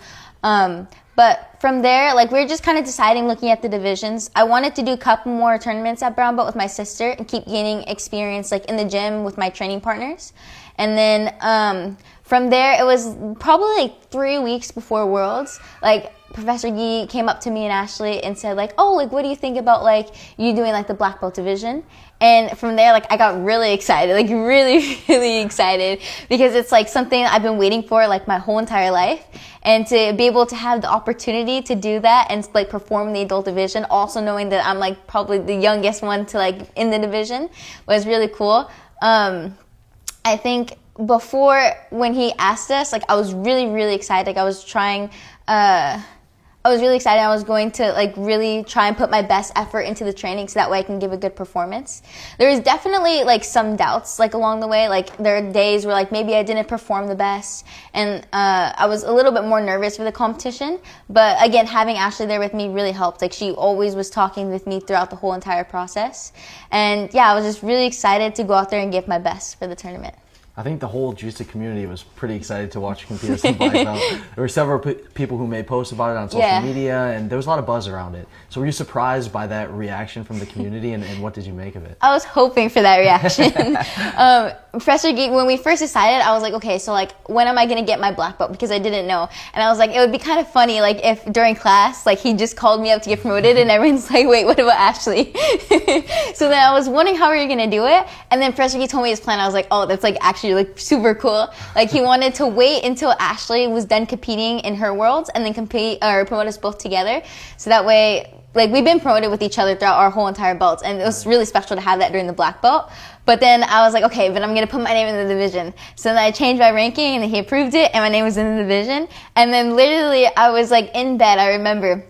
But from there, like, we were just kind of deciding, looking at the divisions. I wanted to do a couple more tournaments at brown belt with my sister and keep gaining experience, like, in the gym with my training partners. And then from there, it was probably like 3 weeks before Worlds. Like, Professor Guy came up to me and Ashley and said, like, oh, like, what do you think about, like, you doing, like, the black belt division? And from there, like, I got really excited, like, really, really excited, because it's, like, something I've been waiting for, like, my whole entire life. And to be able to have the opportunity to do that and, like, perform in the adult division, also knowing that I'm, like, probably the youngest one to, like, in the division, was really cool. I think before when he asked us, like I was really, really excited. Like I was trying, I was really excited. I was going to like really try and put my best effort into the training so that way I can give a good performance. There was definitely like some doubts like along the way. Like there are days where like maybe I didn't perform the best, and I was a little bit more nervous for the competition. But again, having Ashley there with me really helped. Like she always was talking with me throughout the whole entire process. And yeah, I was just really excited to go out there and give my best for the tournament. I think the whole jiu-jitsu community was pretty excited to watch you compete as a black belt. There were several people who made posts about it on social media, and there was a lot of buzz around it. So were you surprised by that reaction from the community, and what did you make of it? I was hoping for that reaction. Professor Geek, when we first decided, I was like, okay, so like, when am I going to get my black belt? Because I didn't know. And I was like, it would be kind of funny, like, if during class, like, he just called me up to get promoted, and everyone's like, wait, what about Ashley? So then I was wondering how we were going to do it. And then Professor Geek told me his plan. I was like, oh, that's like actually like super cool. Like he wanted to wait until Ashley was done competing in her worlds and then compete or promote us both together. So that way, like we've been promoted with each other throughout our whole entire belts, and it was really special to have that during the black belt. But then I was like, okay, but I'm gonna put my name in the division. So then I changed my ranking, and he approved it, and my name was in the division. And then literally, I was like in bed. I remember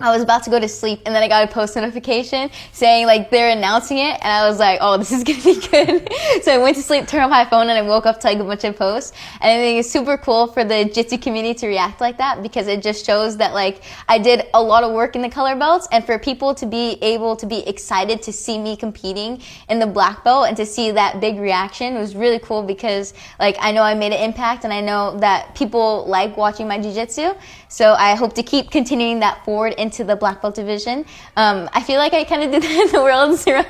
I was about to go to sleep, and then I got a post notification saying like they're announcing it, and I was like, oh, this is gonna be good. So I went to sleep, turned on my phone, and I woke up to like a bunch of posts. And I think it's super cool for the Jiu-Jitsu community to react like that, because it just shows that like I did a lot of work in the color belts, and for people to be able to be excited to see me competing in the black belt and to see that big reaction was really cool, because like I know I made an impact, and I know that people like watching my jiu-jitsu. So I hope to keep continuing that forward into the black belt division. I feel like I kind of did that in the Worlds run,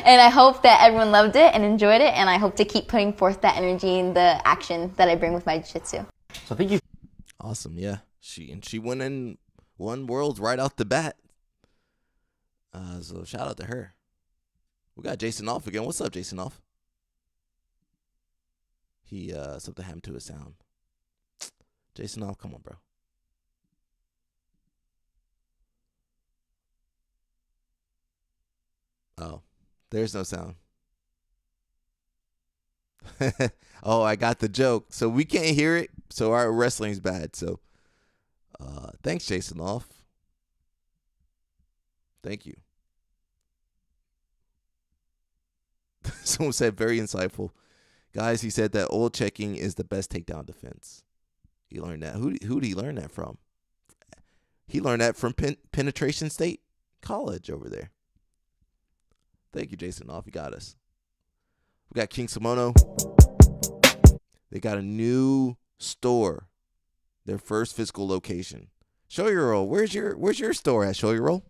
and I hope that everyone loved it and enjoyed it, and I hope to keep putting forth that energy and the action that I bring with my jiu-jitsu. So I think you. Awesome, yeah. She won Worlds right off the bat. So shout out to her. We got Jason Off again. What's up, Jason Off? He something happened to his sound. Jason Off, come on, bro. Oh, there's no sound. Oh, I got the joke. So we can't hear it. So our wrestling's bad. So thanks, Jason Off. Thank you. Someone said very insightful. Guys, he said that oil checking is the best takedown defense. He learned that. Who did he learn that from? He learned that from Penetration State College over there. Thank you, Jason Off. You got us. We got King Simono. They got a new store. Their first physical location. Showy Roll. Where's your store at, Showy Roll?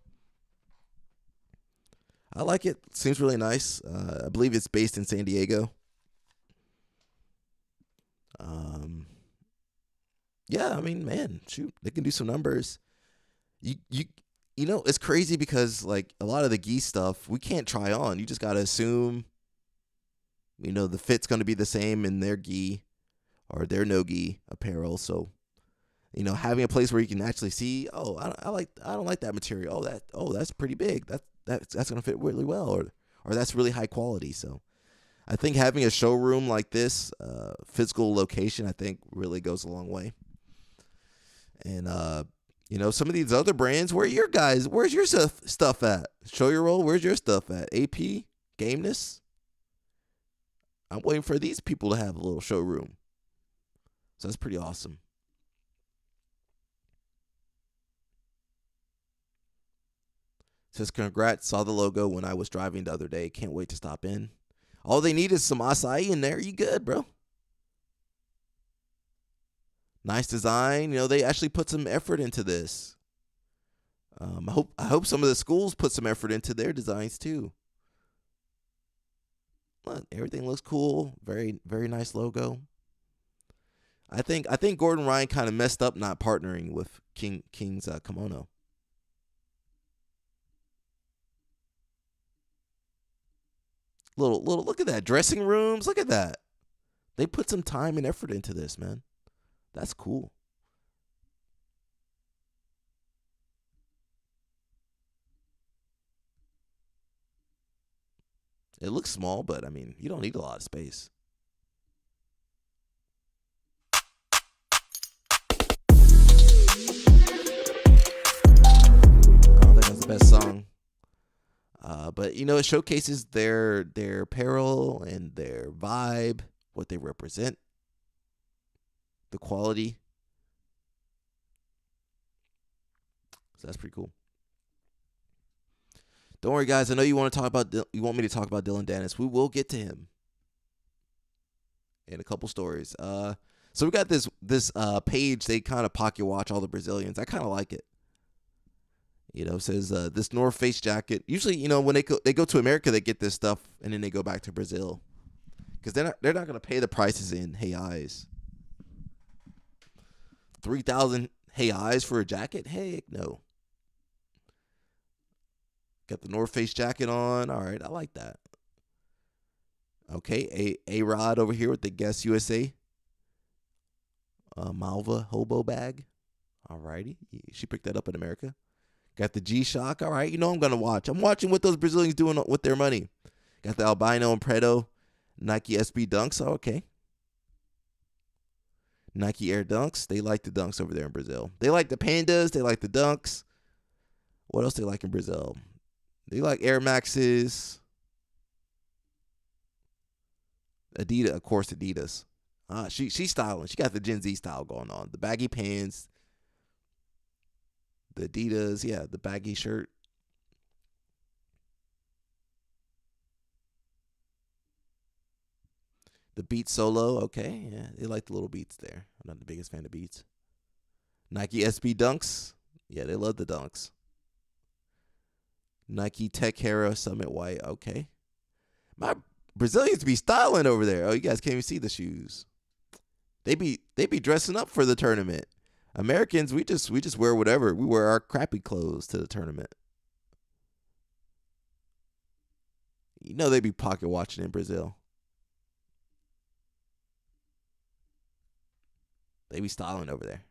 I like it. Seems really nice. I believe it's based in San Diego. Yeah, I mean, man, shoot, they can do some numbers. You know, it's crazy because, like, a lot of the gi stuff, we can't try on. You just got to assume, you know, the fit's going to be the same in their gi or their no-gi apparel. So, you know, having a place where you can actually see, oh, I don't like that material. That's pretty big. That's going to fit really well, or that's really high quality. So, I think having a showroom like this, physical location, I think really goes a long way. And, you know, some of these other brands, where's your stuff at? Showy Roll, where's your stuff at? AP? Gameness? I'm waiting for these people to have a little showroom. So that's pretty awesome. Says, congrats, saw the logo when I was driving the other day. Can't wait to stop in. All they need is some acai in there. You good, bro. Nice design. You know, they actually put some effort into this. I hope some of the schools put some effort into their designs too. Look, everything looks cool. Very, very nice logo. I think Gordon Ryan kind of messed up not partnering with King's kimono. Little look at that. Dressing rooms, look at that. They put some time and effort into this, man. That's cool. It looks small, but I mean, you don't need a lot of space. But you know, it showcases their apparel and their vibe, what they represent, the quality. So that's pretty cool. Don't worry, guys. I know you want me to talk about Dylan Dennis. We will get to him in a couple stories. So we got this page. They kind of pocket watch all the Brazilians. I kind of like it. You know, it says this North Face jacket. Usually, you know, when they go to America, they get this stuff, and then they go back to Brazil because they're not going to pay the prices in reais. 3,000 reais for a jacket? Heck no. Got the North Face jacket on. All right, I like that. Okay, a Rod over here with the Guess USA Malva hobo bag. All righty, she picked that up in America. Got the G-Shock. All right, you know I'm gonna watch. I'm watching what those Brazilians doing with their money. Got the Albino and Preto Nike SB Dunks. Oh, okay. Nike Air Dunks. They like the Dunks over there in Brazil. They like the Pandas. They like the Dunks. What else they like in Brazil? They like Air Maxes. Adidas, of course, Adidas. She's styling. She got the Gen Z style going on. The baggy pants. The Adidas, yeah, the baggy shirt. The Beats Solo, okay. Yeah, they like the little Beats there. I'm not the biggest fan of Beats. Nike SB Dunks. Yeah, they love the Dunks. Nike Tech Hera Summit White, okay. My Brazilians be styling over there. Oh, you guys can't even see the shoes. They be dressing up for the tournament. Americans, we just wear whatever. We wear our crappy clothes to the tournament. You know they be pocket watching in Brazil. They be styling over there.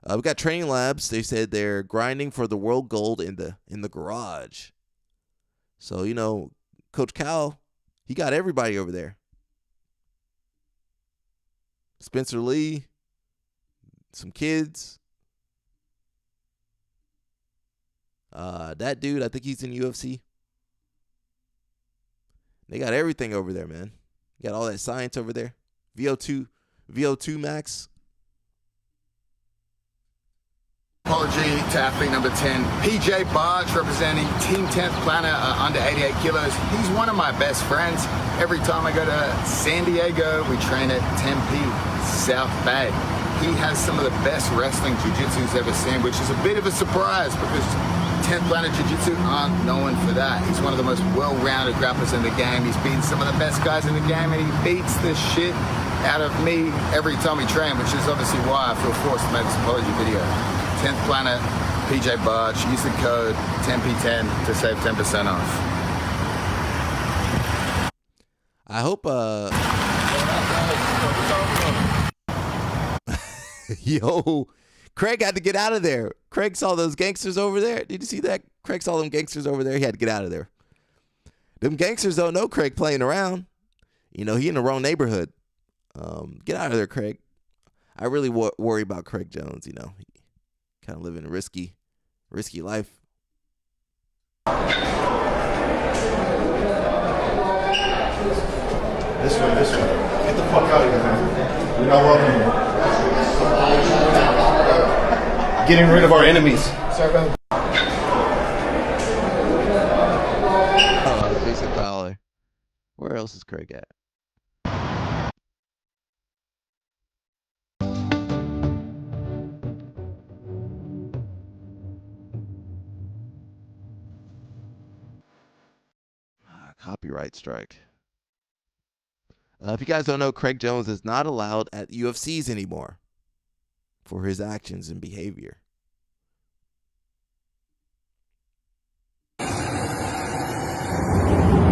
We got training labs. They said they're grinding for the world gold in the garage. So, you know, Coach Cal, he got everybody over there. Spencer Lee, some kids. That dude, I think he's in UFC. They got everything over there, man. You got all that science over there. VO2 Max. Apology to athlete number 10, PJ Barge, representing Team 10th Planet, under 88 kilos. He's one of my best friends. Every time I go to San Diego, we train at Tempe, South Bay. He has some of the best wrestling jiu-jitsu he's ever seen, which is a bit of a surprise because 10th Planet Jiu-Jitsu aren't known for that. He's one of the most well-rounded grapplers in the game. He's beaten some of the best guys in the game, and he beats the shit out of me every time we train, which is obviously why I feel forced to make this apology video. 10th Planet, PJ Barge, use the code TEMP10 to save 10% off. I hope yo, Craig had to get out of there. Craig saw those gangsters over there. Did you see that? Craig saw them gangsters over there. He had to get out of there. Them gangsters don't know Craig playing around. You know, he in the wrong neighborhood. Get out of there, Craig. I really worry about Craig Jones, you know. He kind of living a risky life. This way. Get the fuck out of here, man. You're not welcome here. Getting rid of our enemies. Sorry about Oh, Jason Fowler. Where else is Craig at? Copyright strike. If you guys don't know, Craig Jones is not allowed at UFCs anymore for his actions and behavior.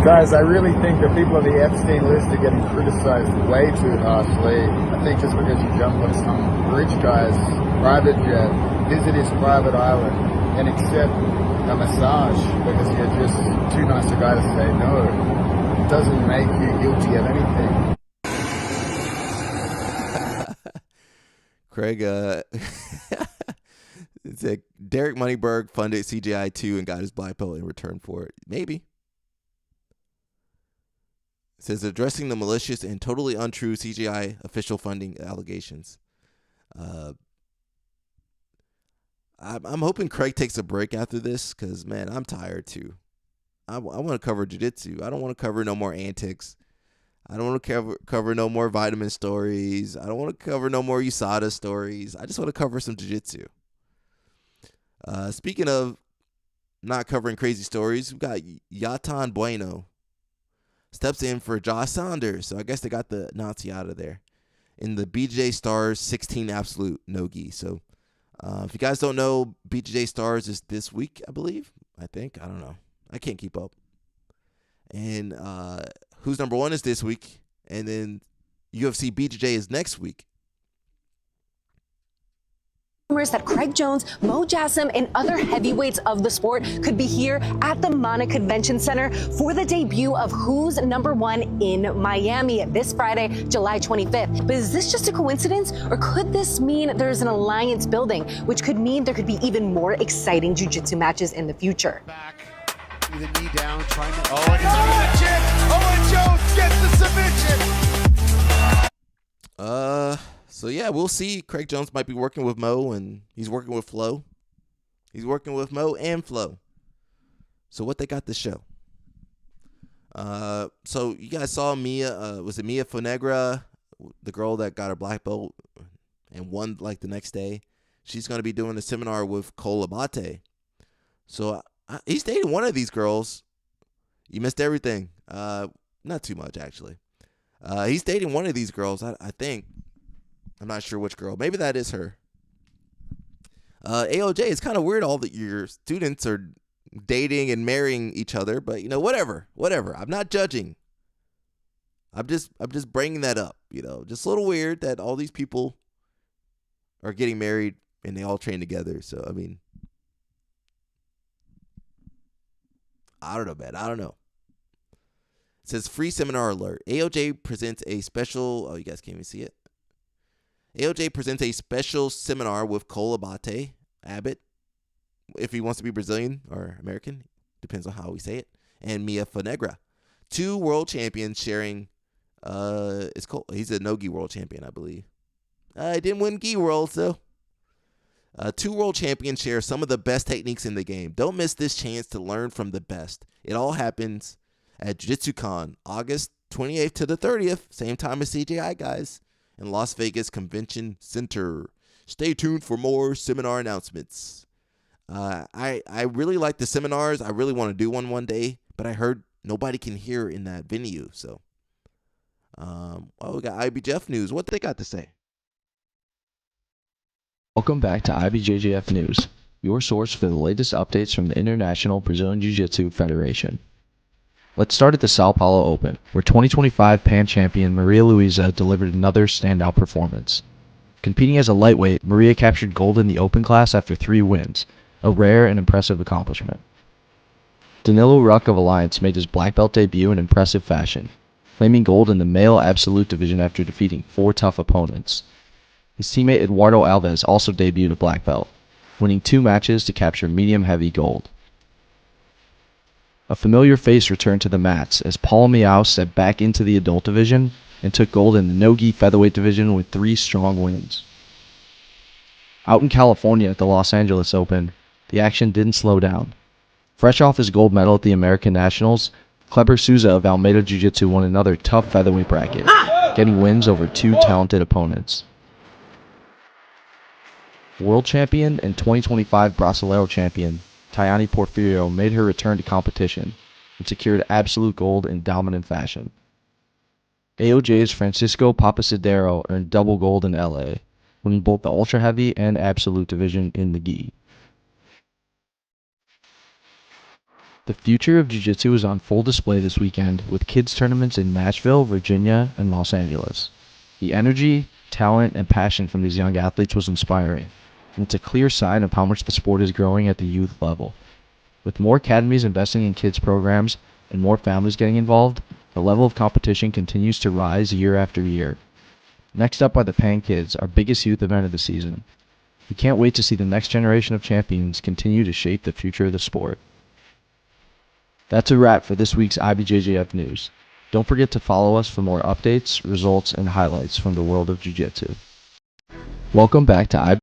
Guys, I really think the people on the Epstein list are getting criticized way too harshly. I think just because you jump on some rich guy's private jet, visit his private island, and accept a massage because you're just too nice a guy to say no, doesn't make you guilty of anything. Craig, it's like Derek Moneyberg funded CGI 2 and got his black belt in return for it. Maybe. It says addressing the malicious and totally untrue CGI official funding allegations. I'm hoping Craig takes a break after this because, man, I'm tired too. I want to cover jiu-jitsu. I don't want to cover no more antics. I don't want to cover no more vitamin stories. I don't want to cover no more USADA stories. I just want to cover some jiu-jitsu. Speaking of not covering crazy stories, we've got Yatan Bueno steps in for Josh Saunders. So I guess they got the Nazi out of there in the BJJ Stars 16 Absolute No-Gi. So if you guys don't know, BJJ Stars is this week, I believe. I don't know. I can't keep up. And Who's Number One is this week. And then UFC BJJ is next week. Rumors that Craig Jones, Mo Jassim, and other heavyweights of the sport could be here at the Mana Convention Center for the debut of Who's Number One in Miami this Friday, July 25th. But is this just a coincidence, or could this mean there's an alliance building, which could mean there could be even more exciting jiu-jitsu matches in the future? Back, with a knee down, trying to. Owen Jones gets the submission. So yeah, we'll see. Craig Jones might be working with Mo, and he's working with Flo. He's working with Mo and Flo. So what they got to show? So you guys saw Mia. Was it Mia Fonegra, the girl that got her black belt and won like the next day? She's going to be doing a seminar with Cole Abate. So he's dating one of these girls. You missed everything. Not too much actually. He's dating one of these girls. I think. I'm not sure which girl. Maybe that is her. AOJ, it's kind of weird all that your students are dating and marrying each other, but whatever. I'm not judging. I'm just bringing that up. Just a little weird that all these people are getting married and they all train together. So I mean, I don't know, man. I don't know. It says free seminar alert. AOJ presents a special. Oh, you guys can't even see it. AOJ presents a special seminar with Cole Abbott, if he wants to be Brazilian or American, depends on how we say it, and Mia Fonegra, 2 world champions sharing. It's Cole. He's a no-gi world champion, I believe. I didn't win gi world, so. 2 world champions share some of the best techniques in the game. Don't miss this chance to learn from the best. It all happens at Jiu-Jitsu-Con, August 28th to the 30th, same time as CJI, guys. In Las Vegas Convention Center. Stay tuned for more seminar announcements. I really like the seminars. I really want to do one day, but I heard nobody can hear in that venue. So, we got IBJF news. What they got to say? Welcome back to IBJJF News, your source for the latest updates from the International Brazilian Jiu-Jitsu Federation. Let's start at the Sao Paulo Open, where 2025 Pan champion Maria Luisa delivered another standout performance. Competing as a lightweight, Maria captured gold in the open class after 3 wins, a rare and impressive accomplishment. Danilo Ruck of Alliance made his black belt debut in impressive fashion, claiming gold in the male absolute division after defeating 4 tough opponents. His teammate Eduardo Alves also debuted a black belt, winning 2 matches to capture medium-heavy gold. A familiar face returned to the mats as Paul Miao stepped back into the adult division and took gold in the no-gi featherweight division with 3 strong wins. Out in California at the Los Angeles Open, the action didn't slow down. Fresh off his gold medal at the American Nationals, Kleber Souza of Almeida Jiu-Jitsu won another tough featherweight bracket, getting wins over 2 talented opponents. World champion and 2025 Brasileiro champion Tayane Porfirio made her return to competition and secured absolute gold in dominant fashion. AOJ's Francisco Papacidero earned double gold in LA, winning both the ultra heavy and absolute division in the gi. The future of jiu-jitsu is on full display this weekend with kids tournaments in Nashville, Virginia, and Los Angeles. The energy, talent, and passion from these young athletes was inspiring, and it's a clear sign of how much the sport is growing at the youth level. With more academies investing in kids programs and more families getting involved, the level of competition continues to rise year after year. Next up are the Pan Kids, our biggest youth event of the season. We can't wait to see the next generation of champions continue to shape the future of the sport. That's a wrap for this week's IBJJF news. Don't forget to follow us for more updates, results, and highlights from the world of Jiu-Jitsu. Welcome back to IBJJF.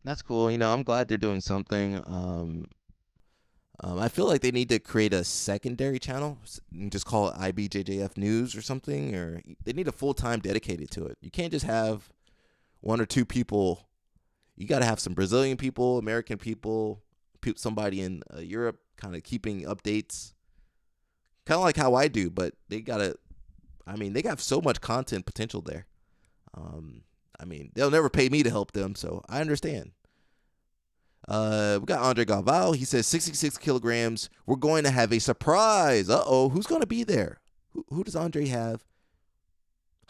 That's cool. I'm glad they're doing something. I feel like they need to create a secondary channel and just call it IBJJF News or something, or they need a full-time dedicated to it. You can't just have one or two people. You got to have some Brazilian people, American people, somebody in Europe kind of keeping updates. Kind of like how I do, but they got so much content potential there. They'll never pay me to help them, so I understand. We got Andre Galvao. He says 66 kilograms. We're going to have a surprise. Who's going to be there? Who does Andre have?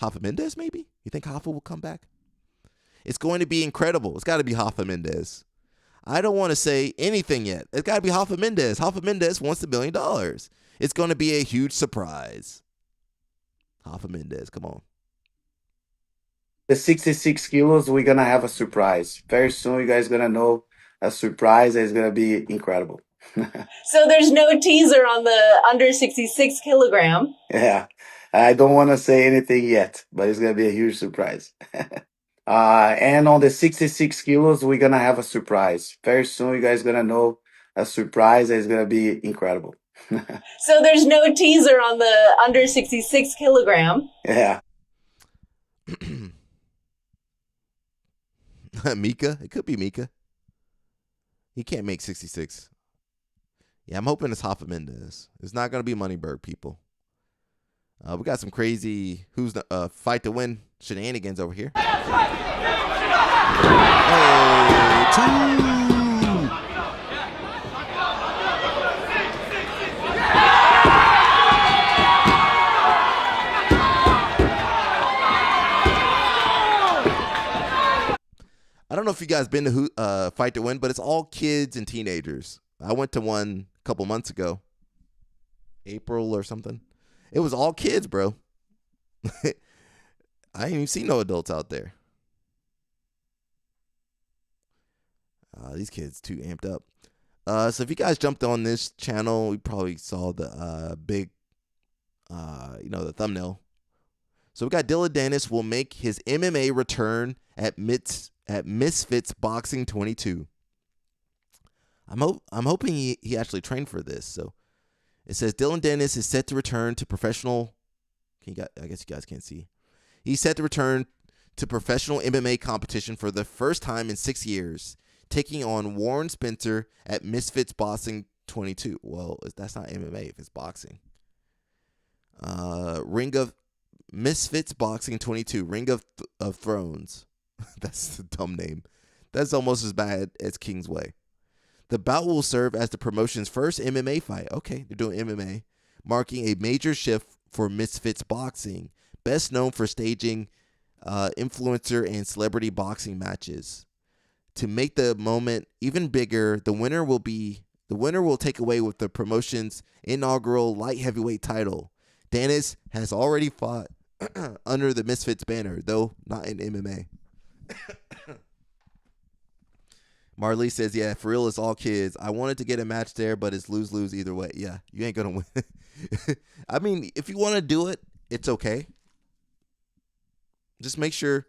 Rafa Mendes, maybe? You think Rafa will come back? It's going to be incredible. It's got to be Rafa Mendes. I don't want to say anything yet. It's got to be Rafa Mendes. Rafa Mendes wants $1 million. It's going to be a huge surprise. Rafa Mendes, come on. The 66 kilos, we're going to have a surprise. Very soon, you guys going to know a surprise that is going to be incredible. So there's no teaser on the under 66 kilogram. Yeah, I don't want to say anything yet, but it's going to be a huge surprise. And on the 66 kilos, we're going to have a surprise. Very soon, you guys going to know a surprise that is going to be incredible. So there's no teaser on the under 66 kilogram. Yeah. Mika? It could be Mika. He can't make 66. Yeah, I'm hoping it's Rafa Mendes. It's not going to be Moneyberg, people. We got some crazy fight to win shenanigans over here. Two. I don't know if you guys been to Fight to Win, but it's all kids and teenagers. I went to one a couple months ago, April or something. It was all kids, bro. I ain't even seen no adults out there. These kids too amped up. So if you guys jumped on this channel, you probably saw the big, the thumbnail. So we got Dylan Dennis will make his MMA return at Misfits Boxing 22. I'm hoping he actually trained for this. So it says Dylan Dennis is set to return to professional. I guess you guys can't see. He's set to return to professional MMA competition for the first time in 6 years, taking on Warren Spencer at Misfits Boxing 22. Well, that's not MMA if it's boxing. Ring of Misfits Boxing 22, Ring of Thrones. That's the dumb name. That's almost as bad as Kingsway. The bout will serve as the promotion's first MMA fight. Okay, they're doing MMA, marking a major shift for Misfits Boxing, best known for staging influencer and celebrity boxing matches. To make the moment even bigger, the winner will take away with the promotion's inaugural light heavyweight title. Dennis has already fought under the Misfits banner, though not in MMA. Marley says, yeah, for real, it's all kids. I wanted to get a match there, but it's lose-lose either way. Yeah, you ain't going to win. I mean, if you want to do it, it's okay. Just make sure,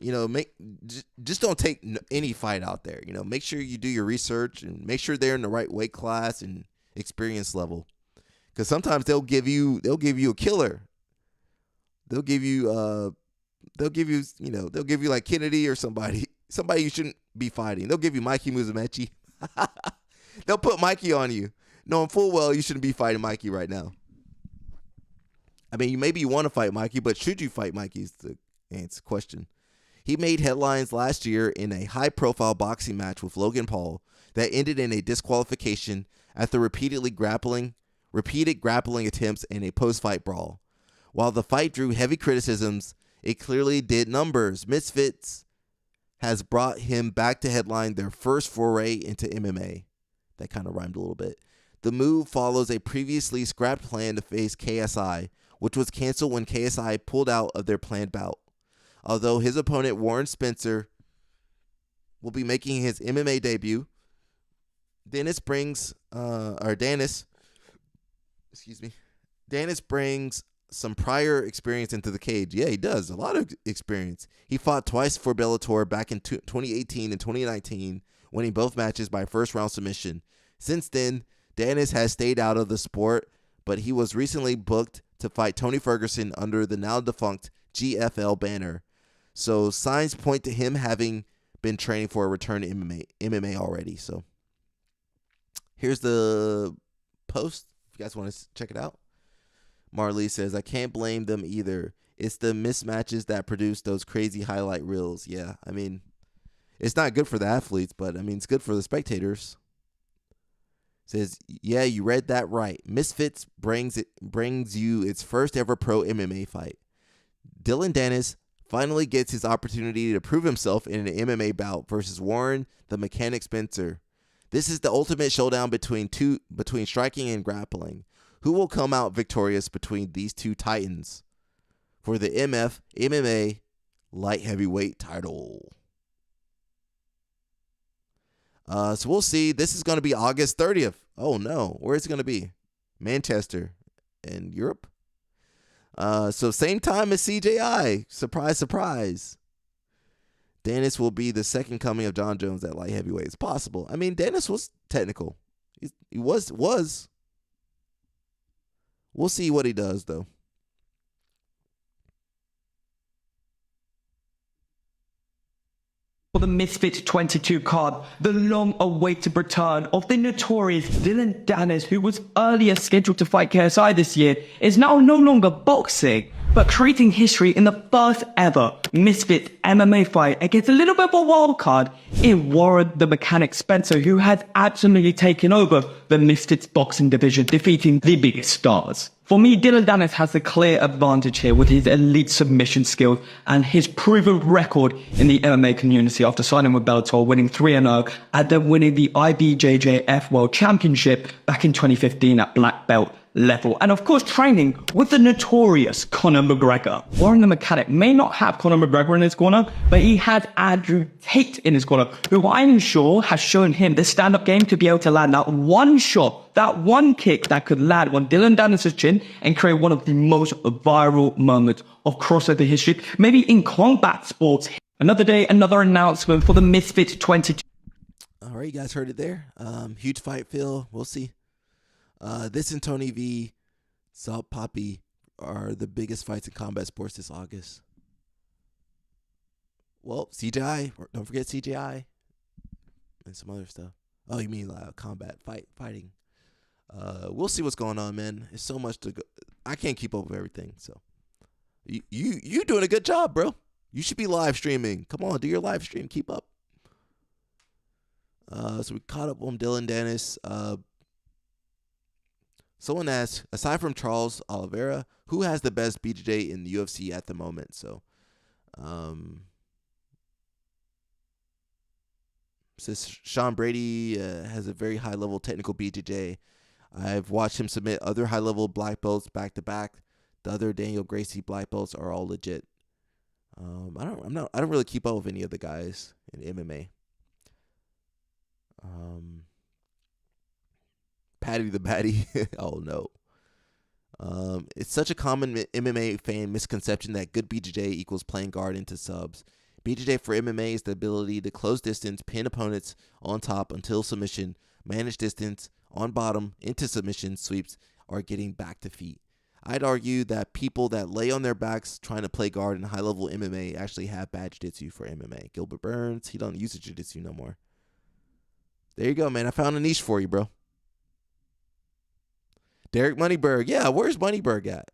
just don't take any fight out there. Make sure you do your research and make sure they're in the right weight class and experience level. Because sometimes they'll give you a killer. They'll give you like Kennedy or somebody you shouldn't be fighting. They'll give you Mikey Musumeci. They'll put Mikey on you, knowing full well you shouldn't be fighting Mikey right now. I mean, maybe you want to fight Mikey, but should you fight Mikey is the question. He made headlines last year in a high-profile boxing match with Logan Paul that ended in a disqualification after repeated grappling attempts and a post-fight brawl. While the fight drew heavy criticisms, it clearly did numbers. Misfits has brought him back to headline their first foray into MMA. That kind of rhymed a little bit. The move follows a previously scrapped plan to face KSI, which was canceled when KSI pulled out of their planned bout. Although his opponent Warren Spencer will be making his MMA debut. Dennis brings Dennis brings some prior experience into the cage. Yeah, he does. A lot of experience. He fought twice for Bellator back in 2018 and 2019, winning both matches by first-round submission. Since then, Dennis has stayed out of the sport, but he was recently booked to fight Tony Ferguson under the now-defunct GFL banner. So signs point to him having been training for a return to MMA already. So here's the post. If you guys want to check it out. Marley says, I can't blame them either. It's the mismatches that produce those crazy highlight reels. Yeah, I mean, it's not good for the athletes, but, I mean, it's good for the spectators. Says, yeah, you read that right. Misfits brings you its first ever pro MMA fight. Dylan Dennis finally gets his opportunity to prove himself in an MMA bout versus Warren the Mechanic Spencer. This is the ultimate showdown between striking and grappling. Who will come out victorious between these two titans for the MMA light heavyweight title? So we'll see. This is going to be August 30th. Oh, no. Where is it going to be? Manchester in Europe? So same time as CJI. Surprise, surprise. Dennis will be the second coming of John Jones at light heavyweight. It's possible. I mean, Dennis was technical. He was. We'll see what he does, though. For the Misfit 22 card, the long-awaited return of the notorious Dylan Dennis, who was earlier scheduled to fight KSI this year, is now no longer boxing, but creating history in the first ever Misfit MMA fight against a little bit of a wild card in Warren the Mechanic Spencer, who has absolutely taken over the Misfits boxing division, defeating the biggest stars. For me, Dylan Dennis has a clear advantage here with his elite submission skills and his proven record in the MMA community after signing with Bellator, winning 3-0, and then winning the IBJJF World Championship back in 2015 at black belt level. And of course, training with the notorious Conor McGregor. Warren the Mechanic may not have Conor McGregor in his corner, but he had Andrew Tate in his corner, who I'm sure has shown him the stand-up game to be able to land that one shot, that one kick that could land on Dylan Dennis' chin and create one of the most viral moments of crossover history, maybe in combat sports. Another day, another announcement for the Misfit 22. All right, you guys heard it there. Huge fight, Phil. We'll see. This and Tony V, Salt Poppy are the biggest fights in combat sports this August. Well, CGI, don't forget CGI and some other stuff. Oh, you mean combat fighting? We'll see what's going on, man. It's so much to go. I can't keep up with everything, so you doing a good job, bro. You should be live streaming. Come on, do your live stream. Keep up. So we caught up on Dylan Dennis. Someone asked, aside from Charles Oliveira, who has the best BJJ in the UFC at the moment? So, says Sean Brady has a very high-level technical BJJ. I've watched him submit other high-level black belts back-to-back. The other Daniel Gracie black belts are all legit. I don't really keep up with any of the guys in MMA. Patty the Batty. Oh, no. It's such a common MMA fan misconception that good BJJ equals playing guard into subs. BJJ for MMA is the ability to close distance, pin opponents on top until submission, manage distance, on bottom, into submission, sweeps, or getting back to feet. I'd argue that people that lay on their backs trying to play guard in high-level MMA actually have bad jiu-jitsu for MMA. Gilbert Burns, he don't use the jiu-jitsu no more. There you go, man. I found a niche for you, bro. Derek Moneyberg. Yeah, where's Moneyberg at?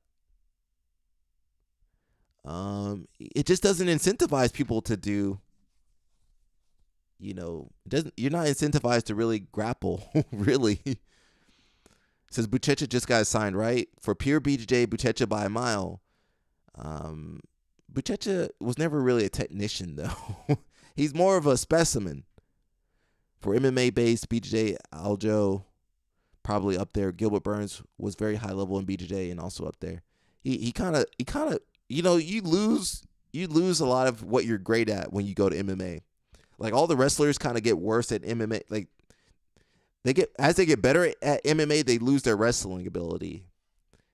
It just doesn't incentivize people to do, you're not incentivized to really grapple, really. It says Buchecha just got signed, right? For pure BJJ, Buchecha by a mile. Buchecha was never really a technician, though. He's more of a specimen. For MMA-based BJJ, Aljo, probably up there. Gilbert Burns was very high level in BJJ and also up there. He kind of, you lose a lot of what you're great at when you go to MMA. Like all the wrestlers kind of get worse at MMA. Like as they get better at MMA, they lose their wrestling ability.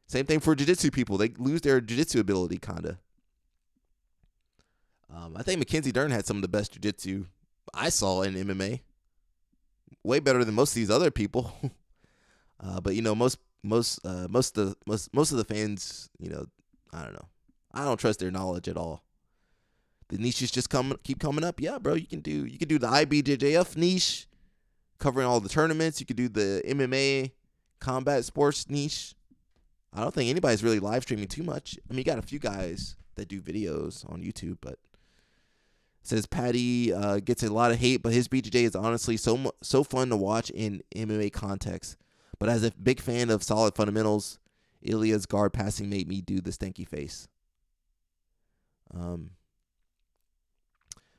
Same thing for jiu-jitsu people. They lose their jiu-jitsu ability kind of. I think Mackenzie Dern had some of the best jiu-jitsu I saw in MMA. Way better than most of these other people. But most of the fans, I don't know. I don't trust their knowledge at all. The niches just keep coming up. Yeah, bro, you can do the IBJJF niche, covering all the tournaments. You could do the MMA combat sports niche. I don't think anybody's really live streaming too much. I mean, you got a few guys that do videos on YouTube, but it says Patty gets a lot of hate, but his BJJ is honestly so fun to watch in MMA context. But as a big fan of solid fundamentals, Ilya's guard passing made me do the stanky face.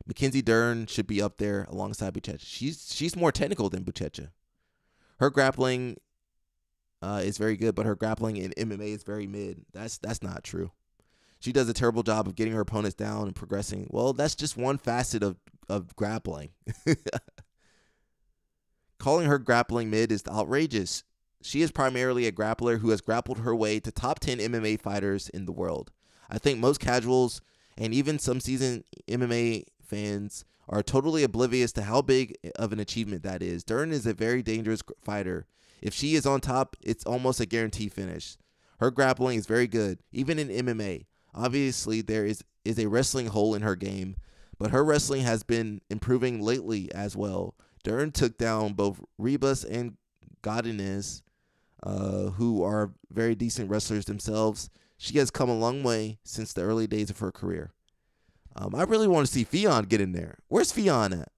Mackenzie Dern should be up there alongside Buchecha. She's more technical than Buchecha. Her grappling is very good, but her grappling in MMA is very mid. That's not true. She does a terrible job of getting her opponents down and progressing. Well, that's just one facet of grappling. Calling her grappling mid is outrageous. She is primarily a grappler who has grappled her way to top 10 MMA fighters in the world. I think most casuals and even some seasoned MMA fans are totally oblivious to how big of an achievement that is. Dern is a very dangerous fighter. If she is on top, it's almost a guaranteed finish. Her grappling is very good, even in MMA. Obviously, there is a wrestling hole in her game, but her wrestling has been improving lately as well. Dern took down both Ribas and Godinez, who are very decent wrestlers themselves. She has come a long way since the early days of her career. I really want to see Fionn get in there. Where's Fionn at?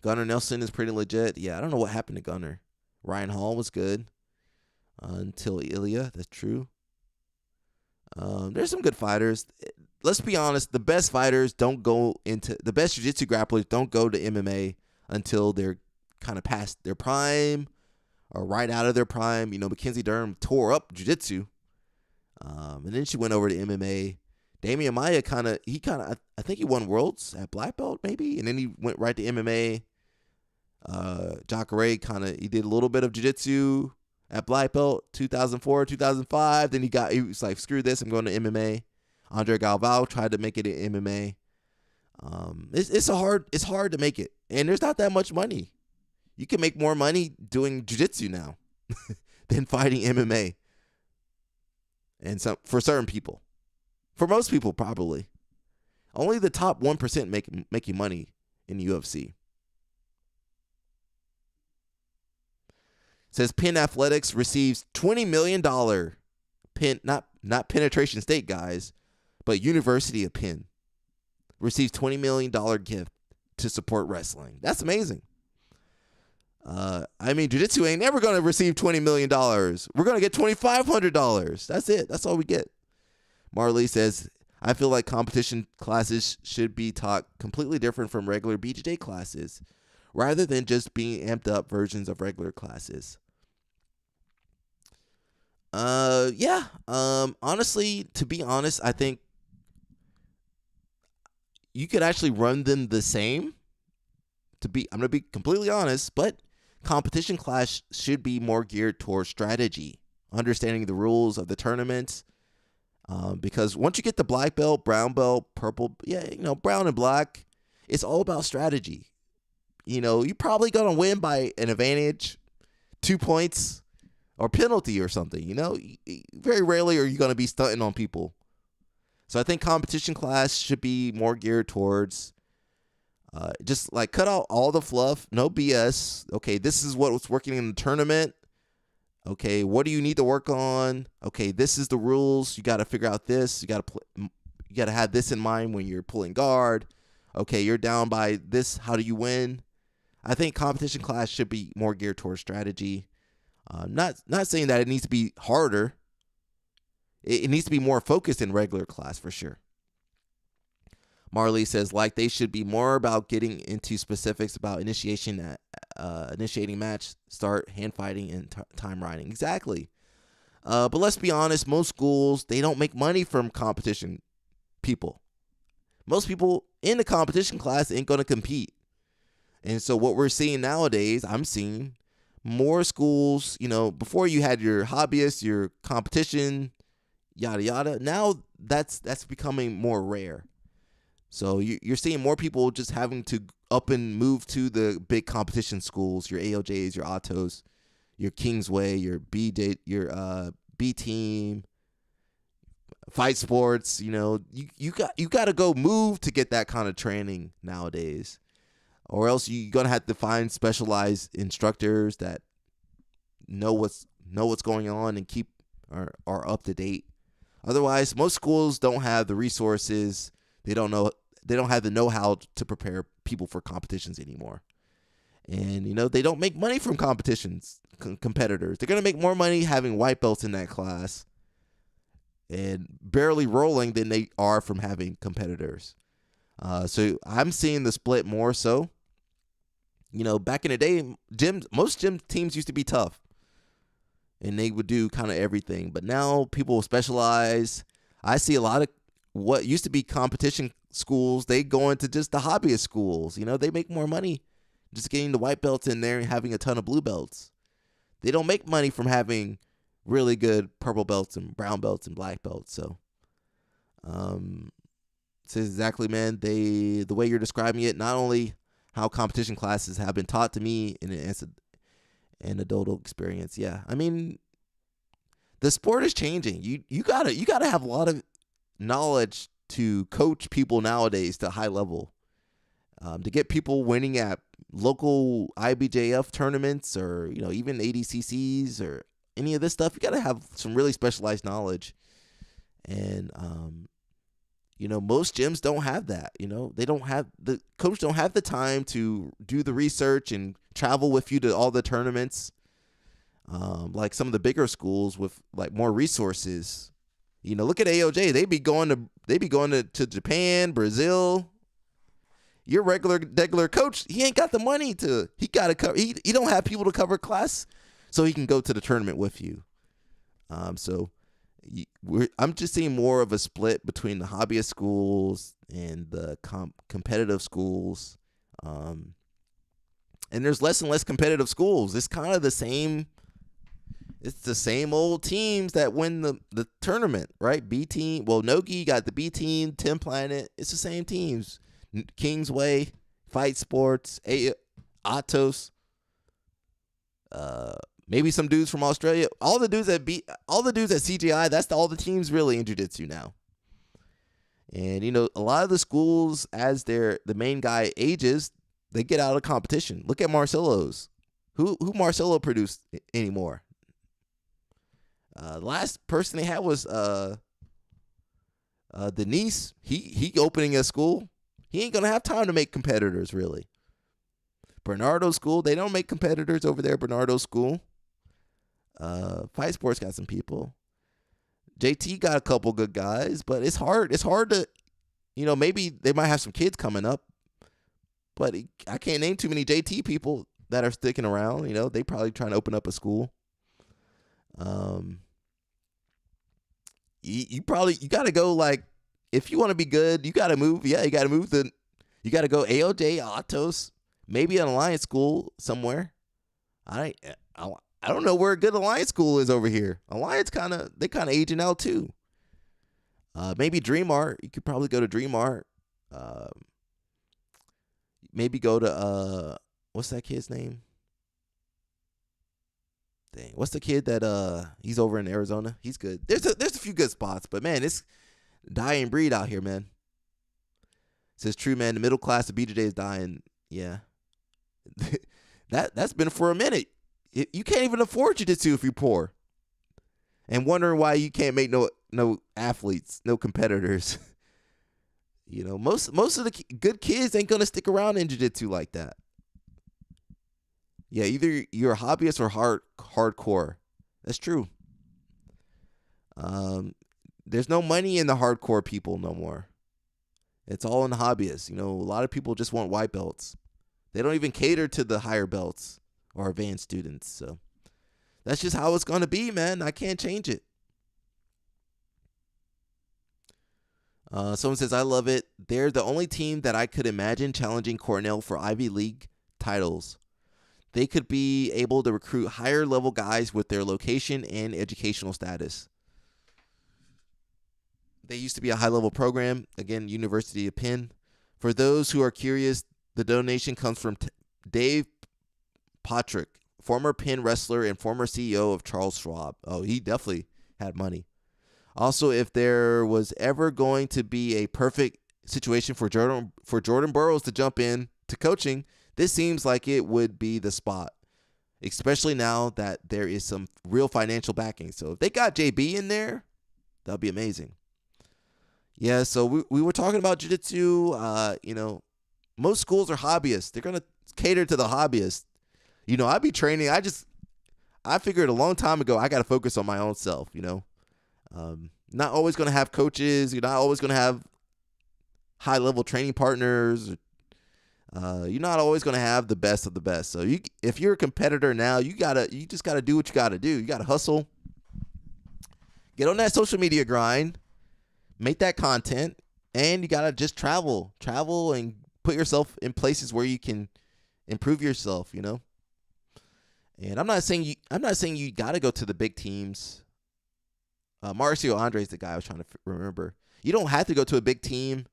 Gunnar Nelson is pretty legit. Yeah, I don't know what happened to Gunnar. Ryan Hall was good until Ilya. That's true. There's some good fighters. Let's be honest. The best fighters don't go into the best jiu-jitsu grapplers don't go to MMA until they're kind of past their prime or right out of their prime. Mackenzie Dern tore up jiu-jitsu. And then she went over to MMA. Damian Maia I think he won worlds at black belt maybe, and then he went right to MMA. Jacare he did a little bit of jiu-jitsu at black belt 2004, 2005. Then he was like, screw this, I'm going to MMA. Andre Galvao tried to make it in MMA. It's hard to make it, and there's not that much money. You can make more money doing jiu-jitsu now than fighting MMA. And for certain people, for most people, probably only the top 1% making money in the UFC. Says Penn Athletics receives $20 million. Penn, not Penetration State guys, but University of Penn receives $20 million gift to support wrestling. That's amazing. Jiu-jitsu ain't never going to receive $20 million. We're going to get $2,500. That's it. That's all we get. Marley says, I feel like competition classes should be taught completely different from regular BJJ classes, rather than just being amped up versions of regular classes. Honestly, to be honest, I think you could actually run them the same. I'm going to be completely honest, but competition class should be more geared towards strategy, understanding the rules of the tournaments. Because once you get the black belt, brown belt, purple, brown and black, it's all about strategy. You're probably going to win by an advantage, 2 points, or penalty or something. Very rarely are you going to be stunting on people. So I think competition class should be more geared towards just like cut out all the fluff, no BS. Okay, this is what's working in the tournament. Okay, what do you need to work on? Okay, this is the rules. You got to figure out this. You got to have this in mind when you're pulling guard. Okay, you're down by this. How do you win? I think competition class should be more geared towards strategy. Not saying that it needs to be harder. It needs to be more focused in regular class for sure. Marley says, they should be more about getting into specifics about initiating match, start, hand fighting, and time riding. Exactly. But let's be honest, most schools, they don't make money from competition people. most people in the competition class ain't going to compete. And so what we're seeing nowadays, I'm seeing more schools, before you had your hobbyists, your competition, yada, yada. Now that's becoming more rare. So you're seeing more people just having to up and move to the big competition schools, your ALJs, your Autos, your Kingsway, your your B Team, Fight Sports. You got to go move to get that kind of training nowadays, or else you're gonna have to find specialized instructors that know what's going on and are up to date. Otherwise, most schools don't have the resources. They don't have the know-how to prepare people for competitions anymore. And, they don't make money from competitions, competitors. They're going to make more money having white belts in that class and barely rolling than they are from having competitors. So I'm seeing the split more so. Back in the day, most gym teams used to be tough. And they would do kind of everything. But now people specialize. I see a lot of what used to be competition schools, they go into just the hobbyist schools. They make more money just getting the white belts in there and having a ton of blue belts. They don't make money from having really good purple belts and brown belts and black belts. So, it's exactly, man, the way you're describing it, not only how competition classes have been taught to me in an adult experience. Yeah. I mean, the sport is changing. You gotta have a lot of knowledge to coach people nowadays to a high level, to get people winning at local IBJF tournaments or even ADCCs or any of this stuff. You got to have some really specialized knowledge, and most gyms don't have that. The coach don't have the time to do the research and travel with you to all the tournaments, like some of the bigger schools with like more resources. Look at AOJ. They be going to Japan, Brazil. Your regular coach, he ain't got the money to. He got to cover. He don't have people to cover class, so he can go to the tournament with you. I'm just seeing more of a split between the hobbyist schools and the competitive schools, and there's less and less competitive schools. It's kind of the same. It's the same old teams that win the tournament, right? B Team. Well, Nogi got the B Team, Tim Planet. It's the same teams. Kingsway, Fight Sports, Atos. Maybe some dudes from Australia. All the dudes at CGI. That's all the teams really in jiu-jitsu now. And a lot of the schools, as the main guy ages, they get out of competition. Look at Marcelo's. Who Marcelo produced anymore? The last person they had was Denise. He opening a school. He ain't gonna have time to make competitors really. Bernardo School, they don't make competitors over there. Bernardo School. Fight Sports got some people. JT got a couple good guys, but it's hard. It's hard to, maybe they might have some kids coming up, but I can't name too many JT people that are sticking around. They probably trying to open up a school. You got to go, like, if you want to be good, you got to move. Yeah, you got to move you got to go AOJ, Atos, maybe an alliance school somewhere. I don't know where a good alliance school is over here. Alliance they kind of aging out too. Maybe Dream Art. You could probably go to Dream Art. Maybe go to what's that kid's name? Dang, what's the kid that he's over in Arizona? He's good. There's a few good spots, but man, it's dying breed out here, man. Says true, man. The middle class of BJJ is dying. Yeah, that's been for a minute. You can't even afford jiu-jitsu if you're poor, and wondering why you can't make no athletes, no competitors. Most of the good kids ain't gonna stick around in jiu-jitsu like that. Yeah, either you're a hobbyist or hardcore. That's true. There's no money in the hardcore people no more. It's all in the hobbyists. A lot of people just want white belts. They don't even cater to the higher belts or advanced students. So that's just how it's going to be, man. I can't change it. Someone says, I love it. They're the only team that I could imagine challenging Cornell for Ivy League titles. They could be able to recruit higher level guys with their location and educational status. They used to be a high level program. Again, University of Penn. For those who are curious, the donation comes from Dave Patrick, former Penn wrestler and former CEO of Charles Schwab. Oh, he definitely had money. Also, if there was ever going to be a perfect situation for Jordan Burroughs to jump in to coaching, this seems like it would be the spot, especially now that there is some real financial backing. So if they got JB in there, that'll be amazing. Yeah, so we were talking about jiu-jitsu. Most schools are hobbyists. They're going to cater to the hobbyists. I be training. I figured a long time ago I got to focus on my own self, Not always going to have coaches. You're not always going to have high-level training partners. You're not always going to have the best of the best. So if you're a competitor now, you just got to do what you got to do. You got to hustle. Get on that social media grind. Make that content. And you got to just travel and put yourself in places where you can improve yourself, And I'm not saying you got to go to the big teams. Marcio Andre is the guy I was trying to remember. You don't have to go to a big team.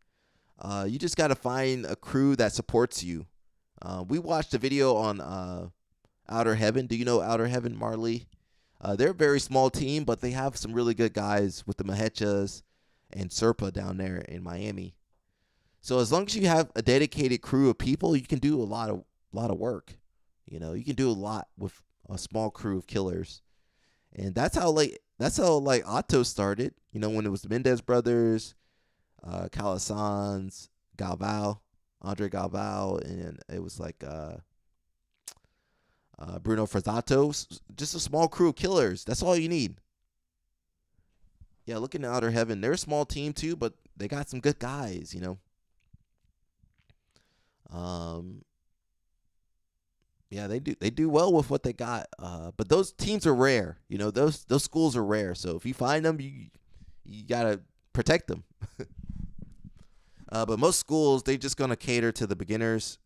You just got to find a crew that supports you. We watched a video on Outer Heaven. Do you know Outer Heaven, Marley? They're a very small team, but they have some really good guys with the Mahechas and Serpa down there in Miami. So as long as you have a dedicated crew of people, you can do a lot of work. You can do a lot with a small crew of killers. And that's how Otto started, when it was the Mendez brothers, Calasans, Andre Galvao, and it was Bruno Frazato. Just a small crew of killers. That's all you need. Yeah, looking at Outer Heaven, they're a small team too, but they got some good guys, Yeah, they do well with what they got. But those teams are rare. Those schools are rare. So if you find them, you gotta protect them. But most schools, they're just gonna cater to the beginners,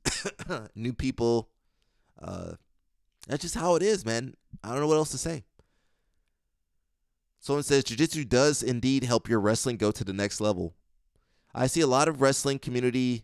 new people. That's just how it is, man. I don't know what else to say. Someone says jiu-jitsu does indeed help your wrestling go to the next level. I see a lot in the wrestling community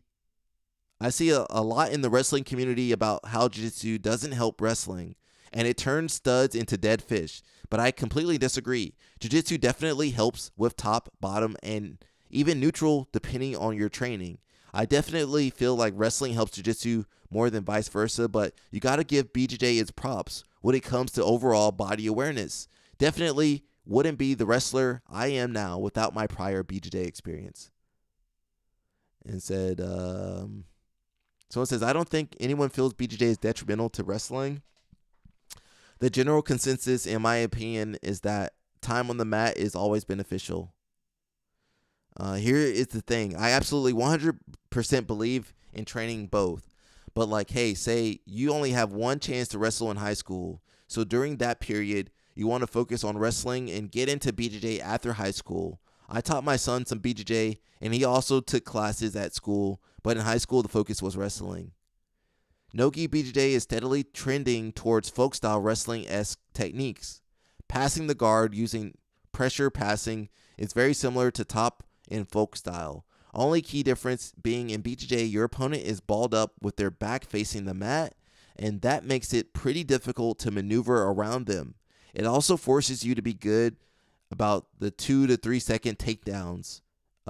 about how jiu-jitsu doesn't help wrestling, and it turns studs into dead fish. But I completely disagree. Jiu-jitsu definitely helps with top, bottom, and even neutral depending on your training. I definitely feel like wrestling helps jiu-jitsu more than vice versa, but you got to give BJJ its props when it comes to overall body awareness. Definitely wouldn't be the wrestler I am now without my prior BJJ experience. And said, someone says, I don't think anyone feels BJJ is detrimental to wrestling. The general consensus, in my opinion, is that time on the mat is always beneficial. Here is the thing. I absolutely 100% believe in training both. But say you only have one chance to wrestle in high school. So during that period, you want to focus on wrestling and get into BJJ after high school. I taught my son some BJJ, and he also took classes at school, but in high school, the focus was wrestling. No-gi BJJ is steadily trending towards folk-style wrestling-esque techniques. Passing the guard using pressure passing is very similar to top and folk style. Only key difference being in BJJ, your opponent is balled up with their back facing the mat, and that makes it pretty difficult to maneuver around them. It also forces you to be good about the 2 to 3 second takedowns,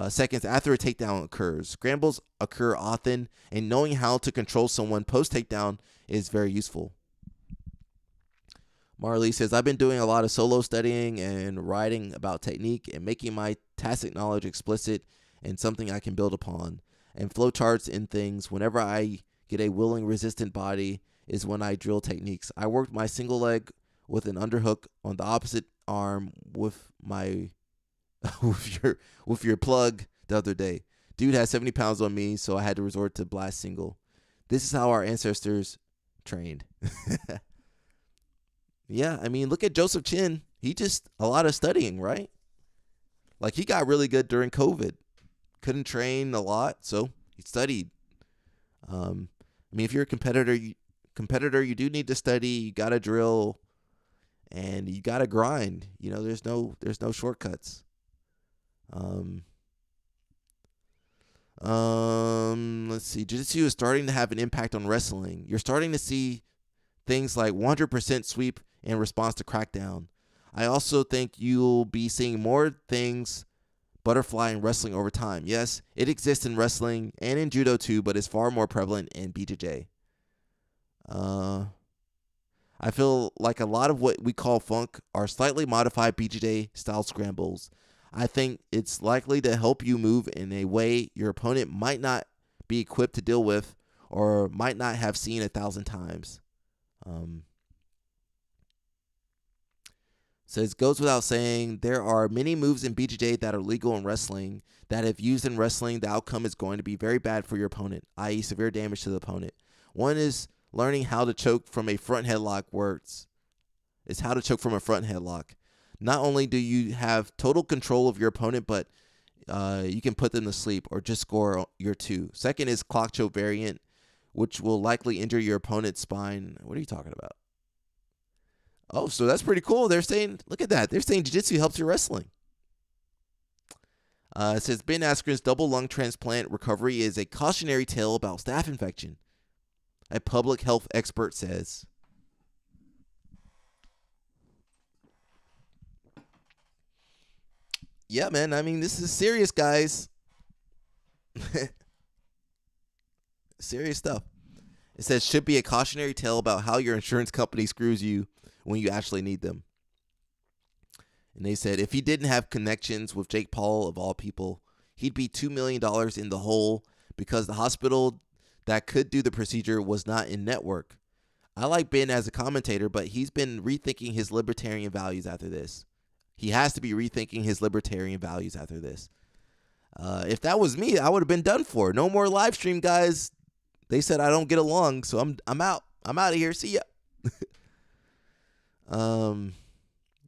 seconds after a takedown occurs. Scrambles occur often, and knowing how to control someone post-takedown is very useful. Marley says, I've been doing a lot of solo studying and writing about technique and making my tacit knowledge explicit and something I can build upon. And flowcharts and things. Whenever I get a willing, resistant body is when I drill techniques. I worked my single leg with an underhook on the opposite arm with my with your plug the other day. Dude had 70 pounds on me, so I had to resort to blast single. This is how our ancestors trained. Yeah, I mean, look at Joseph Chin. He just, a lot of studying, right? He got really good during COVID. couldn't train a lot, so he studied. I mean, if you're a competitor, you do need to study. You gotta drill, and you gotta grind. You know, there's no shortcuts. Let's see. Jiu-jitsu is starting to have an impact on wrestling. You're starting to see things like 100% sweep in response to crackdown. I also think you'll be seeing more things butterfly in wrestling over time. Yes, it exists in wrestling and in judo too, but it's far more prevalent in BJJ. I feel like a lot of what we call funk are slightly modified BJJ style scrambles. I think it's likely to help you move in a way your opponent might not be equipped to deal with or might not have seen 1,000 times. Says, goes without saying, there are many moves in BJJ that are legal in wrestling that if used in wrestling, the outcome is going to be very bad for your opponent, i.e. severe damage to the opponent. One is learning how to choke from a front headlock how to choke from a front headlock. Not only do you have total control of your opponent, but you can put them to sleep or just score your 2. Second is clock choke variant, which will likely injure your opponent's spine. What are you talking about? Oh, so that's pretty cool. They're saying, look at that. They're saying jiu-jitsu helps your wrestling. It says, Ben Askren's double lung transplant recovery is a cautionary tale about staph infection, a public health expert says. Yeah, man. I mean, this is serious, guys. Serious stuff. It says, should be a cautionary tale about how your insurance company screws you when you actually need them. And they said, if he didn't have connections with Jake Paul, of all people, he'd be $2 million in the hole because the hospital that could do the procedure was not in network. I like Ben as a commentator, but he's been rethinking his libertarian values after this. He has to be rethinking his libertarian values after this. If that was me, I would have been done for. No more live stream, guys. They said I don't get along, so I'm out. I'm out of here. See ya.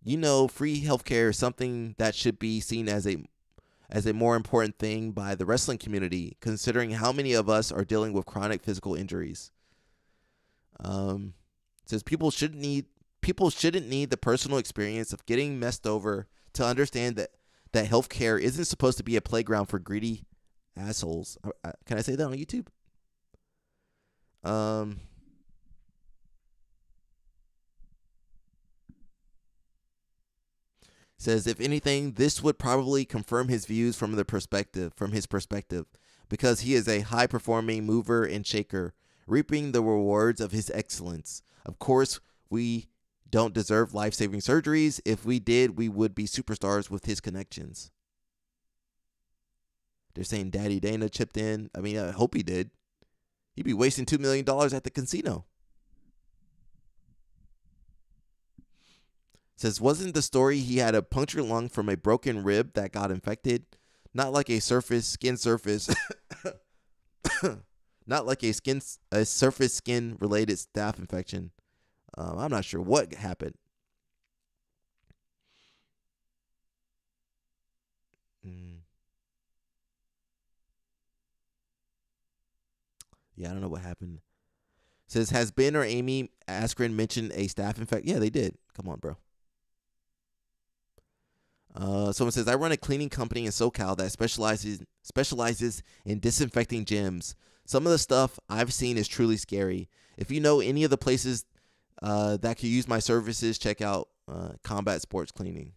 You know, free healthcare is something that should be seen as a more important thing by the wrestling community, considering how many of us are dealing with chronic physical injuries. It says people shouldn't need the personal experience of getting messed over to understand that healthcare isn't supposed to be a playground for greedy assholes. Can I say that on YouTube? Says, if anything, this would probably confirm his views from his perspective, because he is a high-performing mover and shaker, reaping the rewards of his excellence. Of course, we don't deserve life-saving surgeries. If we did, we would be superstars with his connections. They're saying Daddy Dana chipped in. I mean, I hope he did. He'd be wasting $2 million at the casino. Says, wasn't the story he had a punctured lung from a broken rib that got infected? Not like a skin surface. Not like a surface skin related staph infection. I'm not sure what happened. Yeah, I don't know what happened. Says, has Ben or Amy Askren mentioned a staph infection? Yeah, they did. Come on, bro. Someone says, I run a cleaning company in SoCal that specializes in disinfecting gyms. Some of the stuff I've seen is truly scary. If you know any of the places that could use my services, check out Combat Sports Cleaning.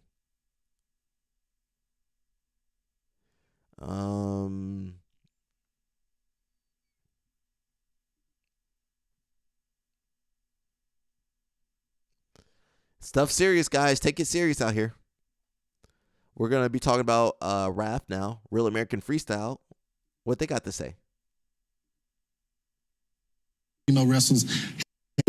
Stuff serious, guys. Take it serious out here. We're going to be talking about RAF now, Real American Freestyle. What they got to say. You know, wrestlers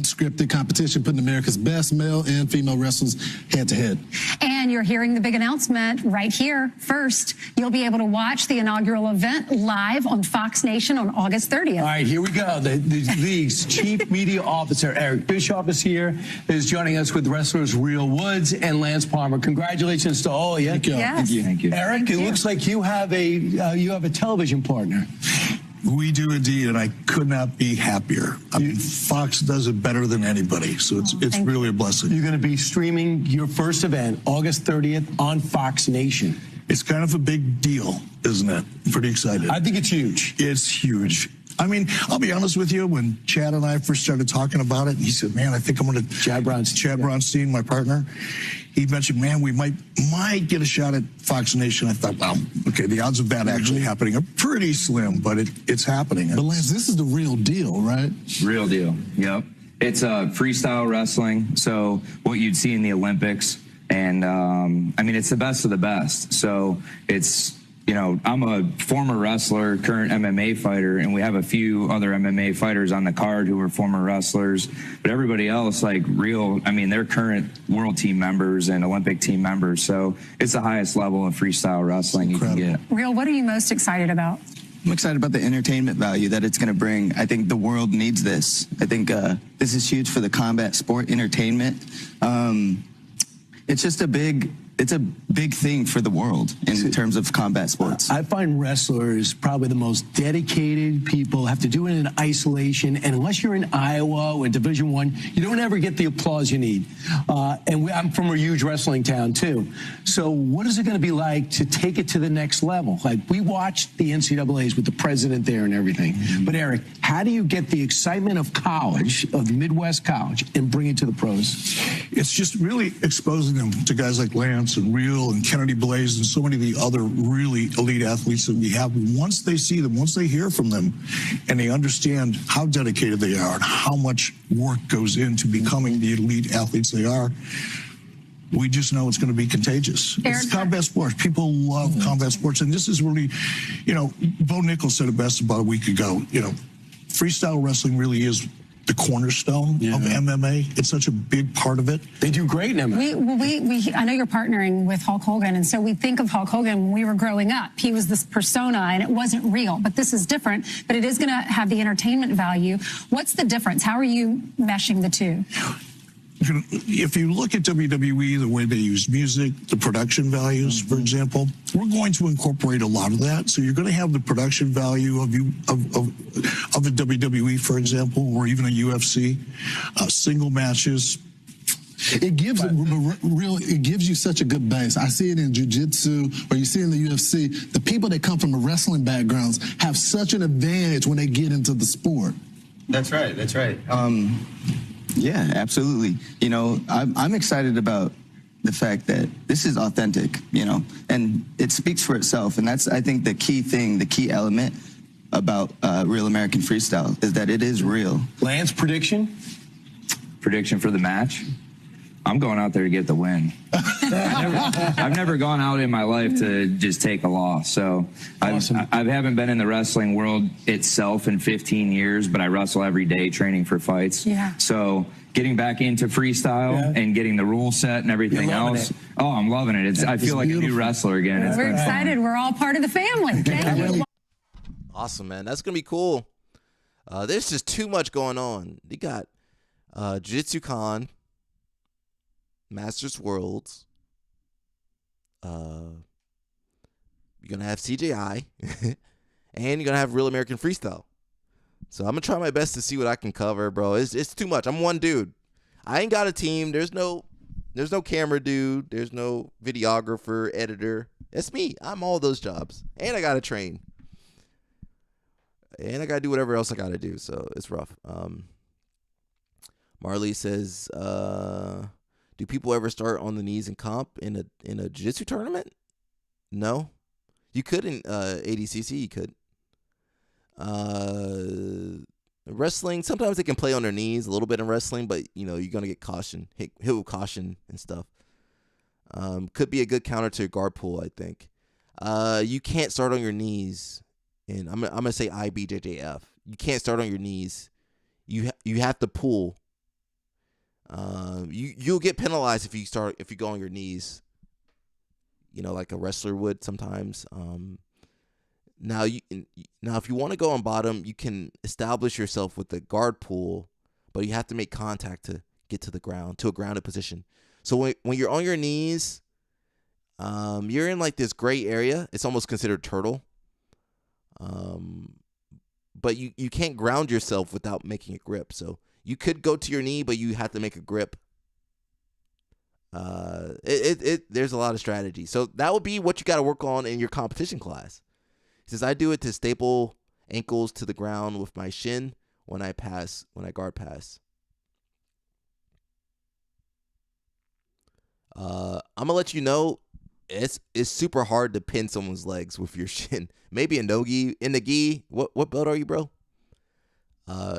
Scripted competition putting America's best male and female wrestlers head to head. And you're hearing the big announcement right here. First, you'll be able to watch the inaugural event live on Fox Nation on August 30th. All right, here we go. The league's chief media officer, Eric Bischoff, is here. Is joining us with wrestlers Real Woods and Lance Palmer. Congratulations to all of you. Thank you. Yes. Thank you. Thank you. Eric, Thank it you. looks like you have a television partner. We do indeed, and I could not be happier. I mean, Fox does it better than anybody, so it's really a blessing. You're going to be streaming your first event August 30th on Fox Nation. It's kind of a big deal, isn't it? Pretty excited. I think it's huge. It's huge. I mean, I'll be honest with you, when Chad and I first started talking about it, he said, man, I think I'm going to... Chad Bronstein, my partner, he mentioned, man, we might get a shot at Fox Nation. I thought, well, okay, the odds of that actually happening are pretty slim, but it's happening. But Lance, this is the real deal, right? Real deal, yep. It's freestyle wrestling, so what you'd see in the Olympics. And, I mean, it's the best of the best. So it's... You know, I'm a former wrestler, current MMA fighter, and we have a few other MMA fighters on the card who are former wrestlers. But everybody else, like they're current world team members and Olympic team members. So it's the highest level of freestyle wrestling you can get. Real, what are you most excited about? I'm excited about the entertainment value that it's going to bring. I think the world needs this. I think this is huge for the combat sport entertainment. It's just a big thing for the world in terms of combat sports. I find wrestlers probably the most dedicated people, have to do it in isolation, and unless you're in Iowa or Division I, you don't ever get the applause you need. I'm from a huge wrestling town, too. So what is it going to be like to take it to the next level? Like, we watched the NCAAs with the president there and everything. Mm-hmm. But, Eric, how do you get the excitement of college, of Midwest college, and bring it to the pros? It's just really exposing them to guys like Lance and Real and Kennedy Blaze and so many of the other really elite athletes that we have. Once they see them, once they hear from them, and they understand how dedicated they are and how much work goes into becoming the elite athletes they are, we just know it's going to be contagious. It's combat sports. People love combat sports. And this is really, Bo Nichols said it best about a week ago, freestyle wrestling really is the cornerstone of MMA. It's such a big part of it. They do great in MMA. I know you're partnering with Hulk Hogan, and so we think of Hulk Hogan when we were growing up. He was this persona, and it wasn't real. But this is different, but it is going to have the entertainment value. What's the difference? How are you meshing the two? If you look at WWE, the way they use music, the production values, for example, we're going to incorporate a lot of that. So you're going to have the production value of a WWE, for example, or even a UFC, single matches. It gives it gives you such a good base. I see it in jiu-jitsu, or you see it in the UFC. The people that come from the wrestling backgrounds have such an advantage when they get into the sport. That's right. That's right. Yeah, absolutely. I'm excited about the fact that this is authentic, and it speaks for itself. And that's, I think, the key thing, the key element about Real American Freestyle is that it is real. Lance, prediction? Prediction for the match? I'm going out there to get the win. I've never gone out in my life to just take a loss. So awesome. I haven't been in the wrestling world itself in 15 years, but I wrestle every day training for fights. Yeah. So getting back into freestyle and getting the rule set and everything else. Oh, I'm loving it. I feel like a new wrestler again. We're excited. We're all part of the family. Thank you. Awesome, man. That's going to be cool. There's just too much going on. You got Jiu-Jitsu Con, Masters Worlds. You're gonna have CJI, and you're gonna have Real American Freestyle. So I'm gonna try my best to see what I can cover, bro. It's too much. I'm one dude. I ain't got a team. There's no camera dude. There's no videographer, editor. That's me. I'm all those jobs, and I gotta train, and I gotta do whatever else I gotta do. So it's rough. Marley says, do people ever start on the knees in comp in a jiu-jitsu tournament? No. You could in ADCC, you could. Wrestling, sometimes they can play on their knees a little bit in wrestling, but you're going to get hit with caution and stuff. Could be a good counter to your guard pull, I think. You can't start on your knees, and I'm going to say IBJJF. You can't start on your knees. You have to pull You'll get penalized if you go on your knees. You know, like a wrestler would sometimes. Now if you want to go on bottom, you can establish yourself with the guard pull, but you have to make contact to get to the ground, to a grounded position. So when you're on your knees, you're in like this gray area. It's almost considered turtle. But you can't ground yourself without making a grip. So you could go to your knee, but you have to make a grip. There's a lot of strategy. So that would be what you got to work on in your competition class. He says, I do it to staple ankles to the ground with my shin when I guard pass. I'm gonna let you know it's super hard to pin someone's legs with your shin. Maybe a no-gi, in the gi. What belt are you, bro?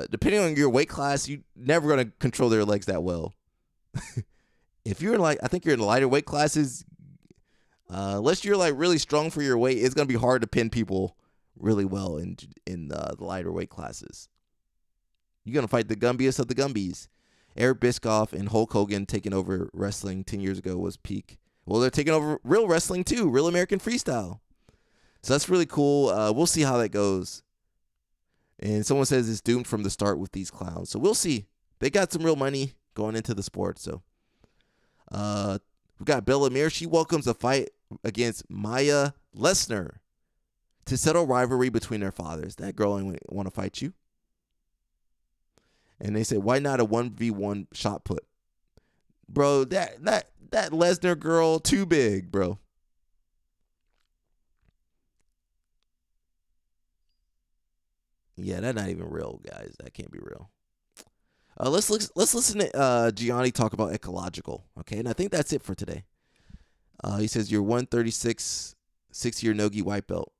Depending on your weight class, you're never gonna control their legs that well. If you're I think you're in the lighter weight classes, unless you're like really strong for your weight, it's gonna be hard to pin people really well in the lighter weight classes. You're gonna fight the Gumbiest of the Gumbies. Eric Bischoff and Hulk Hogan taking over wrestling 10 years ago was peak. Well, they're taking over real wrestling too, real American freestyle. So that's really cool. We'll see how that goes. And someone says it's doomed from the start with these clowns. So we'll see. They got some real money going into the sport. So we've got Bella Mir. She welcomes a fight against Maya Lesnar to settle rivalry between their fathers. That girl ain't want to fight you. And they said, why not a 1v1 shot put? Bro, that Lesnar girl, too big, bro. Yeah, that's not even real, guys. That can't be real. Let's listen to Gianni talk about ecological, okay? And I think that's it for today. He says, you're 136, 6-year no-gi white belt.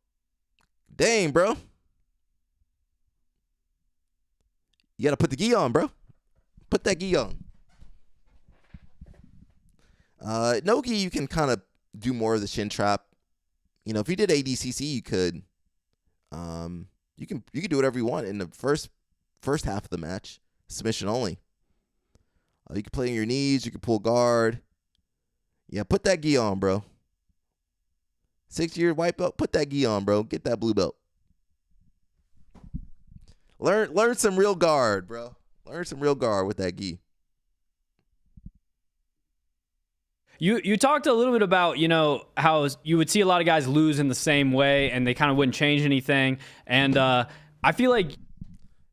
Dang, bro. You got to put the gi on, bro. Put that gi on. No-gi, you can kind of do more of the shin trap. You know, if you did ADCC, you could. You can do whatever you want in the first half of the match. Submission only. You can play on your knees. You can pull guard. Yeah, put that gi on, bro. 6-year white belt. Put that gi on, bro. Get that blue belt. Learn some real guard, bro. Learn some real guard with that gi. You talked a little bit about, you know, how you would see a lot of guys lose in the same way and they kind of wouldn't change anything. And I feel like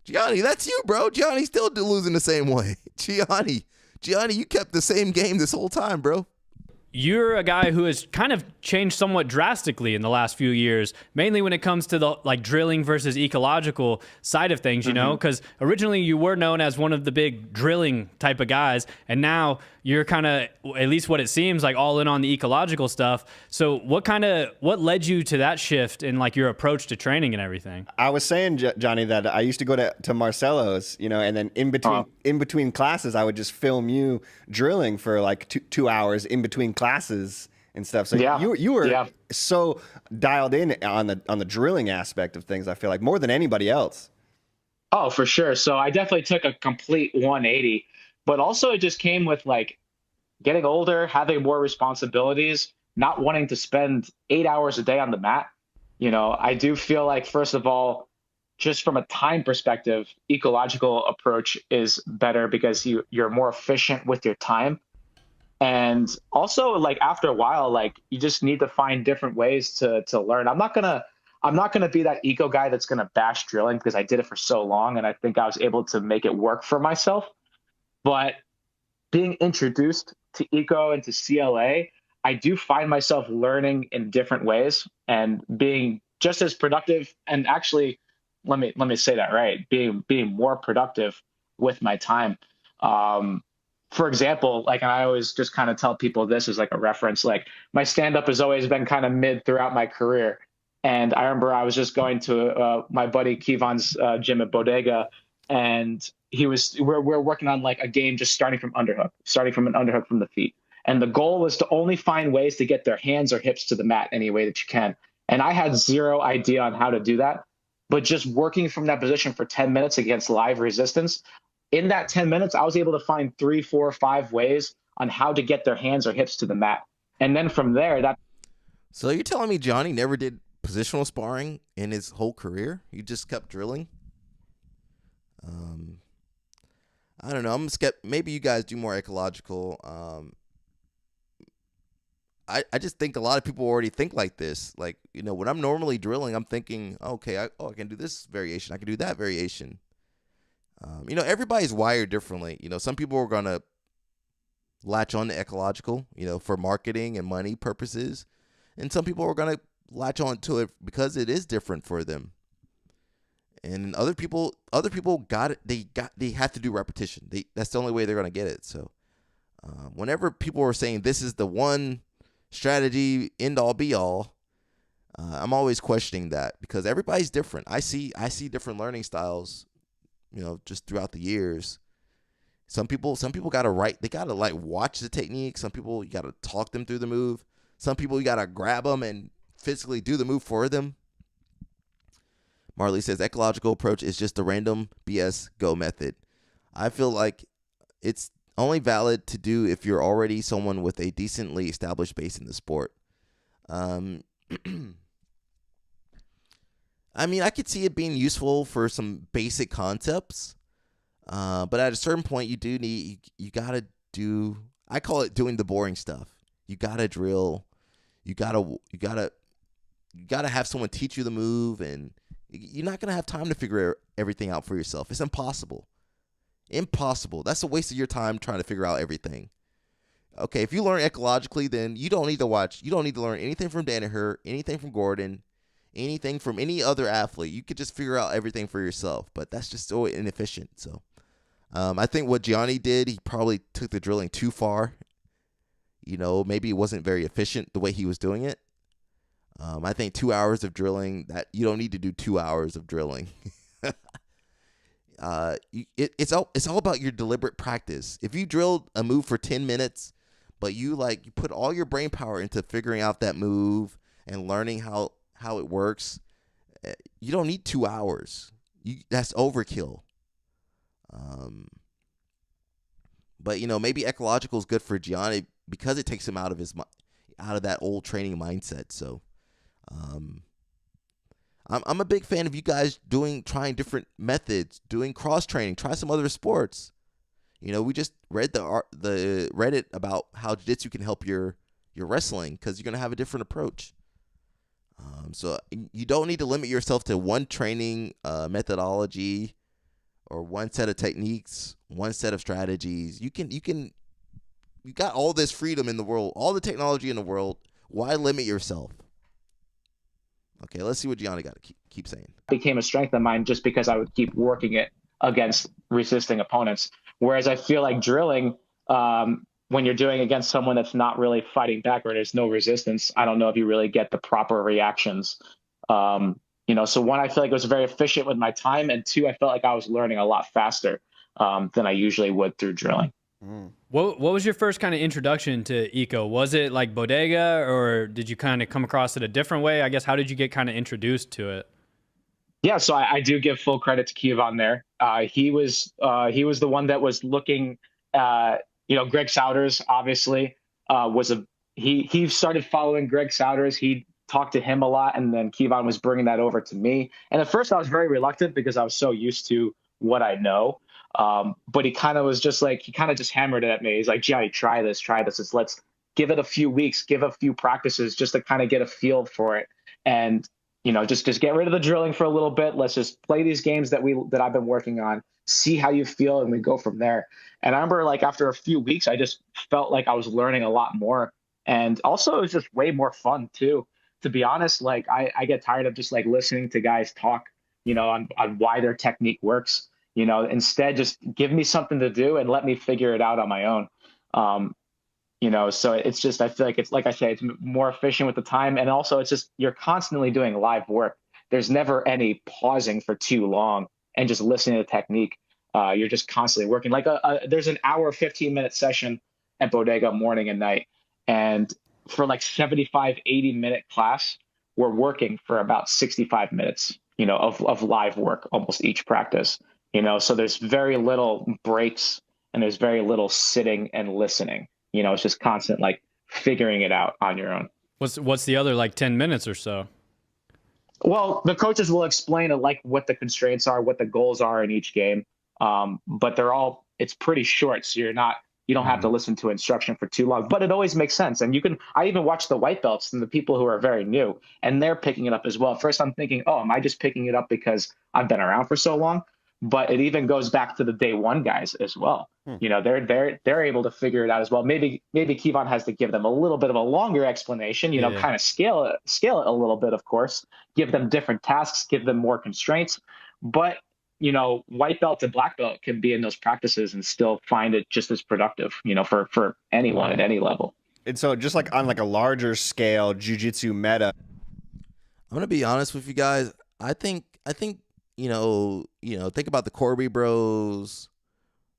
Gianni, that's you, bro. Gianni's still losing the same way. Gianni, you kept the same game this whole time, bro. You're a guy who has kind of changed somewhat drastically in the last few years, mainly when it comes to the like drilling versus ecological side of things, you know, because originally you were known as one of the big drilling type of guys, and now you're kind of, at least what it seems like, all in on the ecological stuff. So what led you to that shift in like your approach to training and everything? I was saying, Johnny, that I used to go to Marcelo's, you know, and then in between classes, I would just film you drilling for like two hours in between classes and stuff. So you were so dialed in on the drilling aspect of things, I feel like, more than anybody else. Oh, for sure. So I definitely took a complete 180, but also it just came with like getting older, having more responsibilities, not wanting to spend 8 hours a day on the mat. You know, I do feel like, first of all, just from a time perspective, ecological approach is better because you're more efficient with your time. And also, like, after a while, like, you just need to find different ways to learn. I'm not gonna be that eco guy that's gonna bash drilling because I did it for so long and I think I was able to make it work for myself. But being introduced to eco and to CLA, I do find myself learning in different ways and being just as productive. And actually, let me say that right, being more productive with my time. For example, like, and I always just kind of tell people this as like a reference, like my stand-up has always been kind of mid throughout my career. And I remember I was just going to my buddy Kevon's gym at Bodega, and we're working on like a game just starting from an underhook from the feet. And the goal was to only find ways to get their hands or hips to the mat any way that you can. And I had zero idea on how to do that, but just working from that position for 10 minutes against live resistance, in that 10 minutes, I was able to find 3, 4, 5 ways on how to get their hands or hips to the mat. And then from there, that. So you're telling me Johnny never did positional sparring in his whole career? He just kept drilling? I don't know. I'm skeptical. Maybe you guys do more ecological. I just think a lot of people already think like this. Like, you know, when I'm normally drilling, I'm thinking, okay, I can do this variation. I can do that variation. You know, everybody's wired differently. You know, some people are going to latch on to ecological, you know, for marketing and money purposes. And some people are going to latch on to it because it is different for them. And other people got it. They have to do repetition. That's the only way they're going to get it. So whenever people are saying this is the one strategy, end all be all, I'm always questioning that because everybody's different. I see different learning styles, you know, just throughout the years. Some people they gotta like watch the technique. Some people you gotta talk them through the move. Some people you gotta grab them and physically do the move for them. Marley says ecological approach is just the random BS go method. I feel like it's only valid to do if you're already someone with a decently established base in the sport. I mean, I could see it being useful for some basic concepts, but at a certain point, you gotta do. I call it doing the boring stuff. You gotta drill. You gotta have someone teach you the move, and you're not gonna have time to figure everything out for yourself. It's impossible. Impossible. That's a waste of your time trying to figure out everything. Okay, if you learn ecologically, then you don't need to learn anything from Danaher, anything from Gordon, anything from any other athlete. You could just figure out everything for yourself, but that's just so inefficient. So I think what Gianni did, he probably took the drilling too far. You know, maybe it wasn't very efficient the way he was doing it. I think 2 hours of drilling, that you don't need to do 2 hours of drilling. It's all about your deliberate practice. If you drilled a move for 10 minutes, but you put all your brain power into figuring out that move and learning how it works, you don't need 2 hours. That's overkill. But you know, maybe ecological is good for Gianni because it takes him out of that old training mindset. So, I'm a big fan of you guys trying different methods, doing cross training, try some other sports. You know, we just read the Reddit about how jiu-jitsu can help your wrestling because you're gonna have a different approach. So you don't need to limit yourself to one training methodology or one set of techniques, one set of strategies. You got all this freedom in the world, all the technology in the world. Why limit yourself? Okay, let's see what Gianni got to keep saying. Became a strength of mine just because I would keep working it against resisting opponents. Whereas I feel like drilling, when you're doing against someone that's not really fighting back or there's no resistance, I don't know if you really get the proper reactions. You know, so one, I feel like it was very efficient with my time, and two, I felt like I was learning a lot faster than I usually would through drilling. What was your first kind of introduction to eco? Was it like bodega, or did you kind of come across it a different way? I guess, how did you get kind of introduced to it? Yeah, so I do give full credit to Kievan there. He was the one that was looking. You know, Greg Souders obviously he started following Greg Souders. He talked to him a lot, and then Kievan was bringing that over to me. And at first, I was very reluctant because I was so used to what I know. But he kind of just hammered it at me. He's like, Gianni, try this. Let's give it a few weeks, give a few practices just to kind of get a feel for it. And, you know, just get rid of the drilling for a little bit. Let's just play these games that I've been working on, see how you feel, and we go from there. And I remember, like, after a few weeks, I just felt like I was learning a lot more. And also it was just way more fun too. To be honest, like I get tired of just like listening to guys talk, you know, on why their technique works. You know, instead, just give me something to do and let me figure it out on my own. You know, so it's just, I feel like it's, like I say, it's more efficient with the time. And also it's just, you're constantly doing live work. There's never any pausing for too long and just listening to technique. You're just constantly working. Like there's an hour, 15-minute session at Bodega morning and night. And for like 75, 80-minute class, we're working for about 65 minutes, you know, of live work, almost each practice. So there's very little breaks and there's very little sitting and listening. It's just constant like figuring it out on your own. What's the other like 10 minutes or so? Well, the coaches will explain like what the constraints are, what the goals are in each game. But it's pretty short. So you don't have to listen to instruction for too long, but it always makes sense. And I even watch the white belts and the people who are very new, and they're picking it up as well. At first I'm thinking, oh, am I just picking it up because I've been around for so long? But it even goes back to the day one guys as well. They're able to figure it out as well. Maybe Kevon has to give them a little bit of a longer explanation, kind of scale it a little bit, of course, give them different tasks, give them more constraints. But white belt to black belt can be in those practices and still find it just as productive, for anyone at any level. And so just like on like a larger scale jiu-jitsu meta. I'm going to be honest with you guys. I think, think about the Corby bros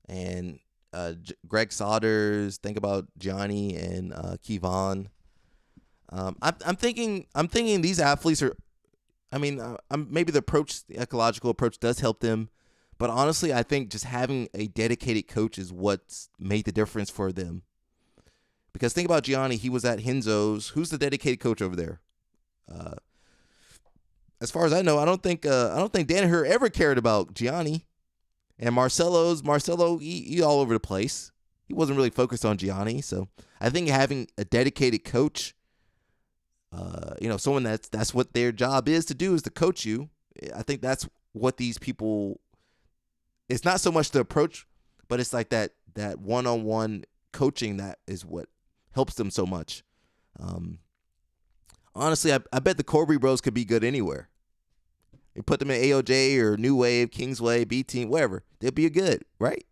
and Greg Sodders. Think about Johnny and Kevon. I'm thinking these athletes are, maybe the ecological approach does help them, but honestly, I think just having a dedicated coach is what's made the difference for them. Because think about Gianni, he was at Henzo's. Who's the dedicated coach over there? As far as I know, I don't think Danaher ever cared about Gianni. And Marcelo, he all over the place. He wasn't really focused on Gianni. So I think having a dedicated coach, someone that's what their job is to do, is to coach you. I think that's what these people, it's not so much the approach, but it's like that one-on-one coaching that is what helps them so much. Honestly, I bet the Corby bros could be good anywhere. You put them in AOJ or New Wave, Kingsway, B Team, wherever, they'd be good, right?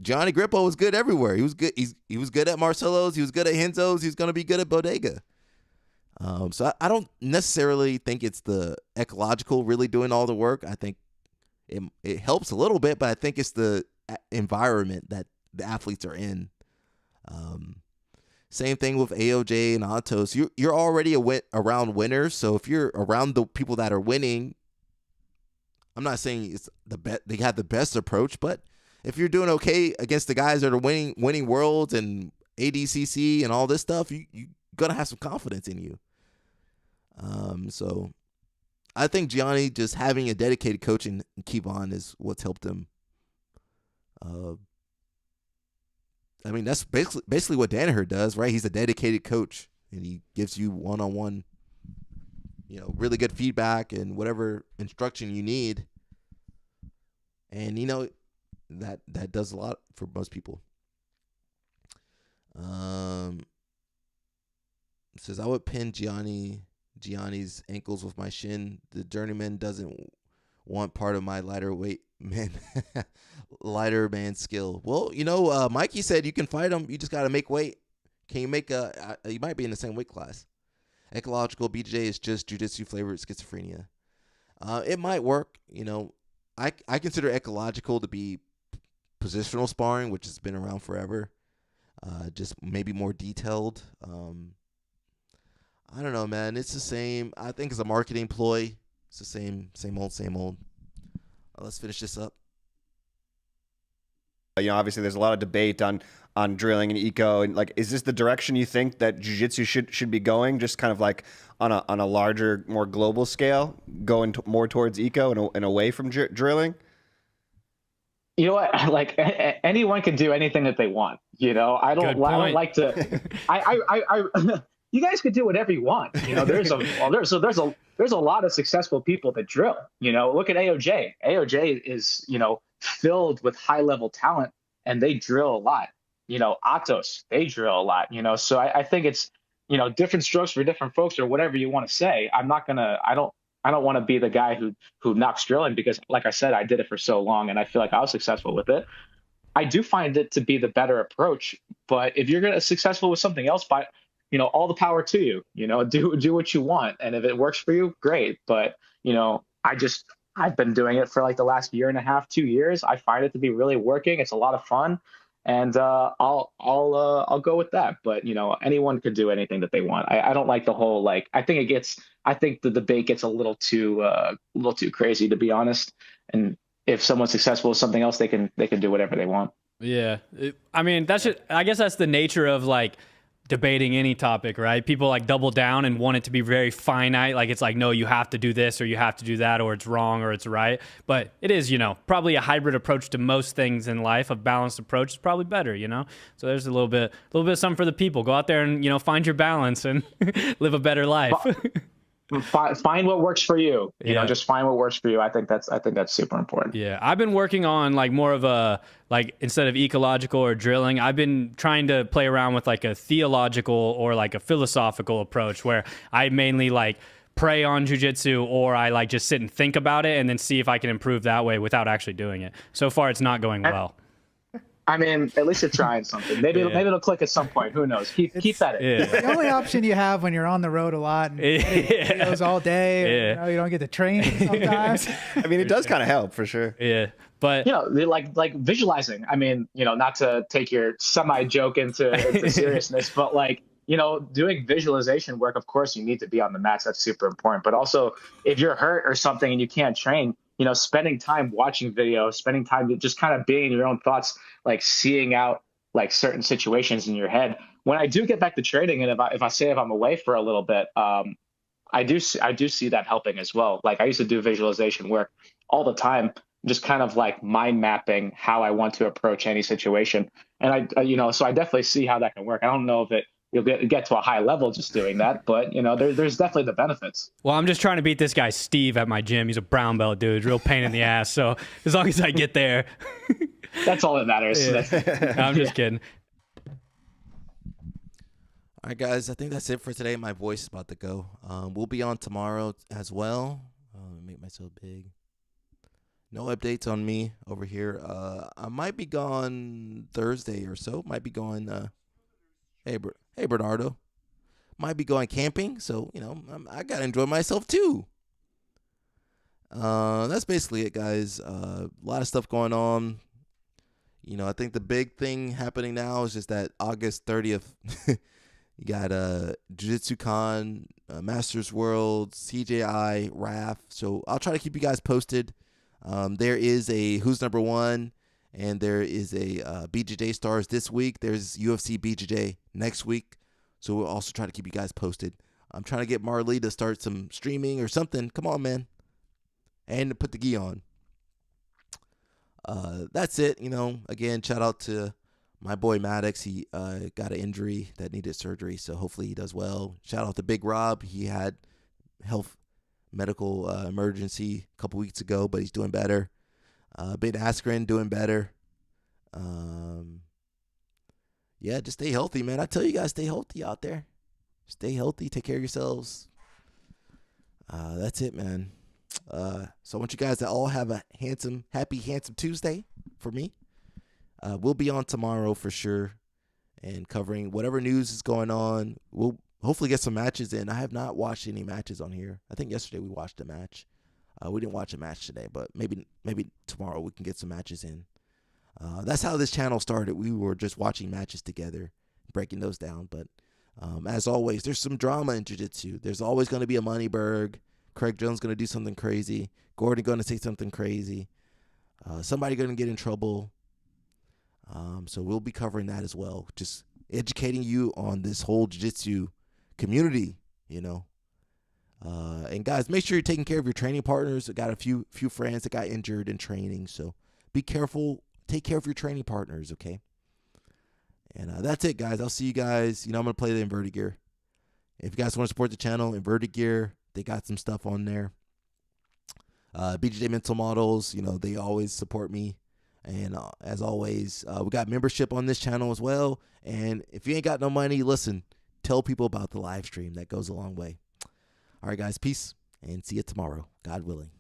Johnny Grippo was good everywhere. He was good. He was good at Marcelo's. He was good at Henzo's. He's going to be good at Bodega. So I don't necessarily think it's the ecological really doing all the work. I think it helps a little bit, but I think it's the environment that the athletes are in. Same thing with AOJ and Atos. You're already around winners, so if you're around the people that are winning, I'm not saying it's they have the best approach, but if you're doing okay against the guys that are winning worlds and ADCC and all this stuff, you're gonna have some confidence in you. So I think Gianni just having a dedicated coach in Kevon is what's helped him. That's basically what Danaher does, right? He's a dedicated coach, and he gives you one-on-one, really good feedback and whatever instruction you need. And, that does a lot for most people. Says, I would pin Gianni's ankles with my shin. The journeyman doesn't want part of my lighter man skill. Well, Mikey said you can fight him. You just got to make weight. Can you make you might be in the same weight class. Ecological BJJ is just jiu-jitsu flavored schizophrenia. It might work. I consider ecological to be positional sparring, which has been around forever. Just maybe more detailed. I don't know, man. It's the same. I think it's a marketing ploy. It's the same old. Let's finish this up. Obviously there's a lot of debate on drilling and eco, and like, is this the direction you think that jiu-jitsu should be going? Just kind of like on a larger, more global scale, going more towards eco and away from drilling? You know what? Like anyone can do anything that they want. I don't like to. You guys could do whatever you want. There's a lot of successful people that drill. Look at AOJ. AOJ is filled with high level talent, and they drill a lot. Atos, they drill a lot. So I think it's different strokes for different folks, or whatever you want to say. I don't want to be the guy who knocks drilling, because, like I said, I did it for so long, and I feel like I was successful with it. I do find it to be the better approach. But if you're successful with something else, all the power to you. Do what you want, and if it works for you, great. But I've been doing it for like the last year and a half, 2 years. I find it to be really working. It's a lot of fun, and I'll go with that. But anyone could do anything that they want. I don't like the whole like. I think the debate gets a little too crazy, to be honest. And if someone's successful with something else, they can do whatever they want. Yeah. I mean, I guess that's the nature of like debating any topic, right? People like double down and want it to be very finite. Like it's like, no, you have to do this or you have to do that, or it's wrong or it's right. But it is, probably a hybrid approach to most things in life. A balanced approach is probably better, So there's a little bit of something for the people. Go out there and, find your balance and live a better life. Find what works for you. Just find what works for you. I think that's super important. Yeah, I've been working on like more of a instead of ecological or drilling, I've been trying to play around with like a theological or like a philosophical approach where I mainly like pray on jiu-jitsu, or I like just sit and think about it and then see if I can improve that way without actually doing it. So far, it's not going well. I mean, at least you're trying something. Maybe it'll click at some point. Who knows? Keep at it. It's the only option you have when you're on the road a lot and videos all day. You don't get to train sometimes. I mean, it does kind of help for sure. Yeah, but like visualizing. I mean, not to take your semi joke into seriousness, but like doing visualization work. Of course, you need to be on the mats. That's super important. But also, if you're hurt or something and you can't train, spending time watching videos, spending time just kind of being in your own thoughts, like seeing out like certain situations in your head. When I do get back to training, and if I'm away for a little bit, I do see that helping as well. Like I used to do visualization work all the time, just kind of like mind mapping how I want to approach any situation. And so I definitely see how that can work. I don't know if you'll get to a high level just doing that, but there's definitely the benefits. Well, I'm just trying to beat this guy Steve at my gym. He's a brown belt dude, real pain in the ass. So as long as I get there, that's all that matters. Yeah. I'm just kidding. All right, guys, I think that's it for today. My voice is about to go. We'll be on tomorrow as well. Make myself big. No updates on me over here. I might be gone Thursday or so. Might be going. Hey, Bernardo. Might be going camping, so, I got to enjoy myself, too. That's basically it, guys. A lot of stuff going on. I think the big thing happening now is just that August 30th, you got Jiu-Jitsu Con, Masters World, CJI, RAF. So I'll try to keep you guys posted. There is a Who's Number One, and there is a BJJ Stars this week. There's UFC BJJ next week. So we'll also try to keep you guys posted. I'm trying to get Marley to start some streaming or something. Come on, man. And to put the gi on. That's it. Again, shout out to my boy Maddox. He got an injury that needed surgery, so hopefully he does well. Shout out to Big Rob. He had medical emergency a couple weeks ago, but he's doing better. Ben Askren doing better. Yeah, just stay healthy, man. I tell you guys, stay healthy out there. Stay healthy. Take care of yourselves. That's it, man. So I want you guys to all have a happy, handsome Tuesday for me. We'll be on tomorrow for sure and covering whatever news is going on. We'll hopefully get some matches in. I have not watched any matches on here. I think yesterday we watched a match. We didn't watch a match today, but maybe tomorrow we can get some matches in. That's how this channel started. We were just watching matches together, breaking those down. But as always, there's some drama in jiu-jitsu. There's always going to be a Moneyberg. Craig Jones going to do something crazy. Gordon going to say something crazy. Somebody going to get in trouble. So we'll be covering that as well. Just educating you on this whole jiu-jitsu community, And guys, make sure you're taking care of your training partners. I got a few friends that got injured in training, so be careful. Take care of your training partners, okay? And that's it, guys. I'll see you guys. I'm going to play the inverted gear. If you guys want to support the channel, inverted gear, they got some stuff on there. BJJ Mental Models, they always support me. And as always, we got membership on this channel as well. And if you ain't got no money, listen, tell people about the live stream. That goes a long way. All right, guys, peace, and see you tomorrow, God willing.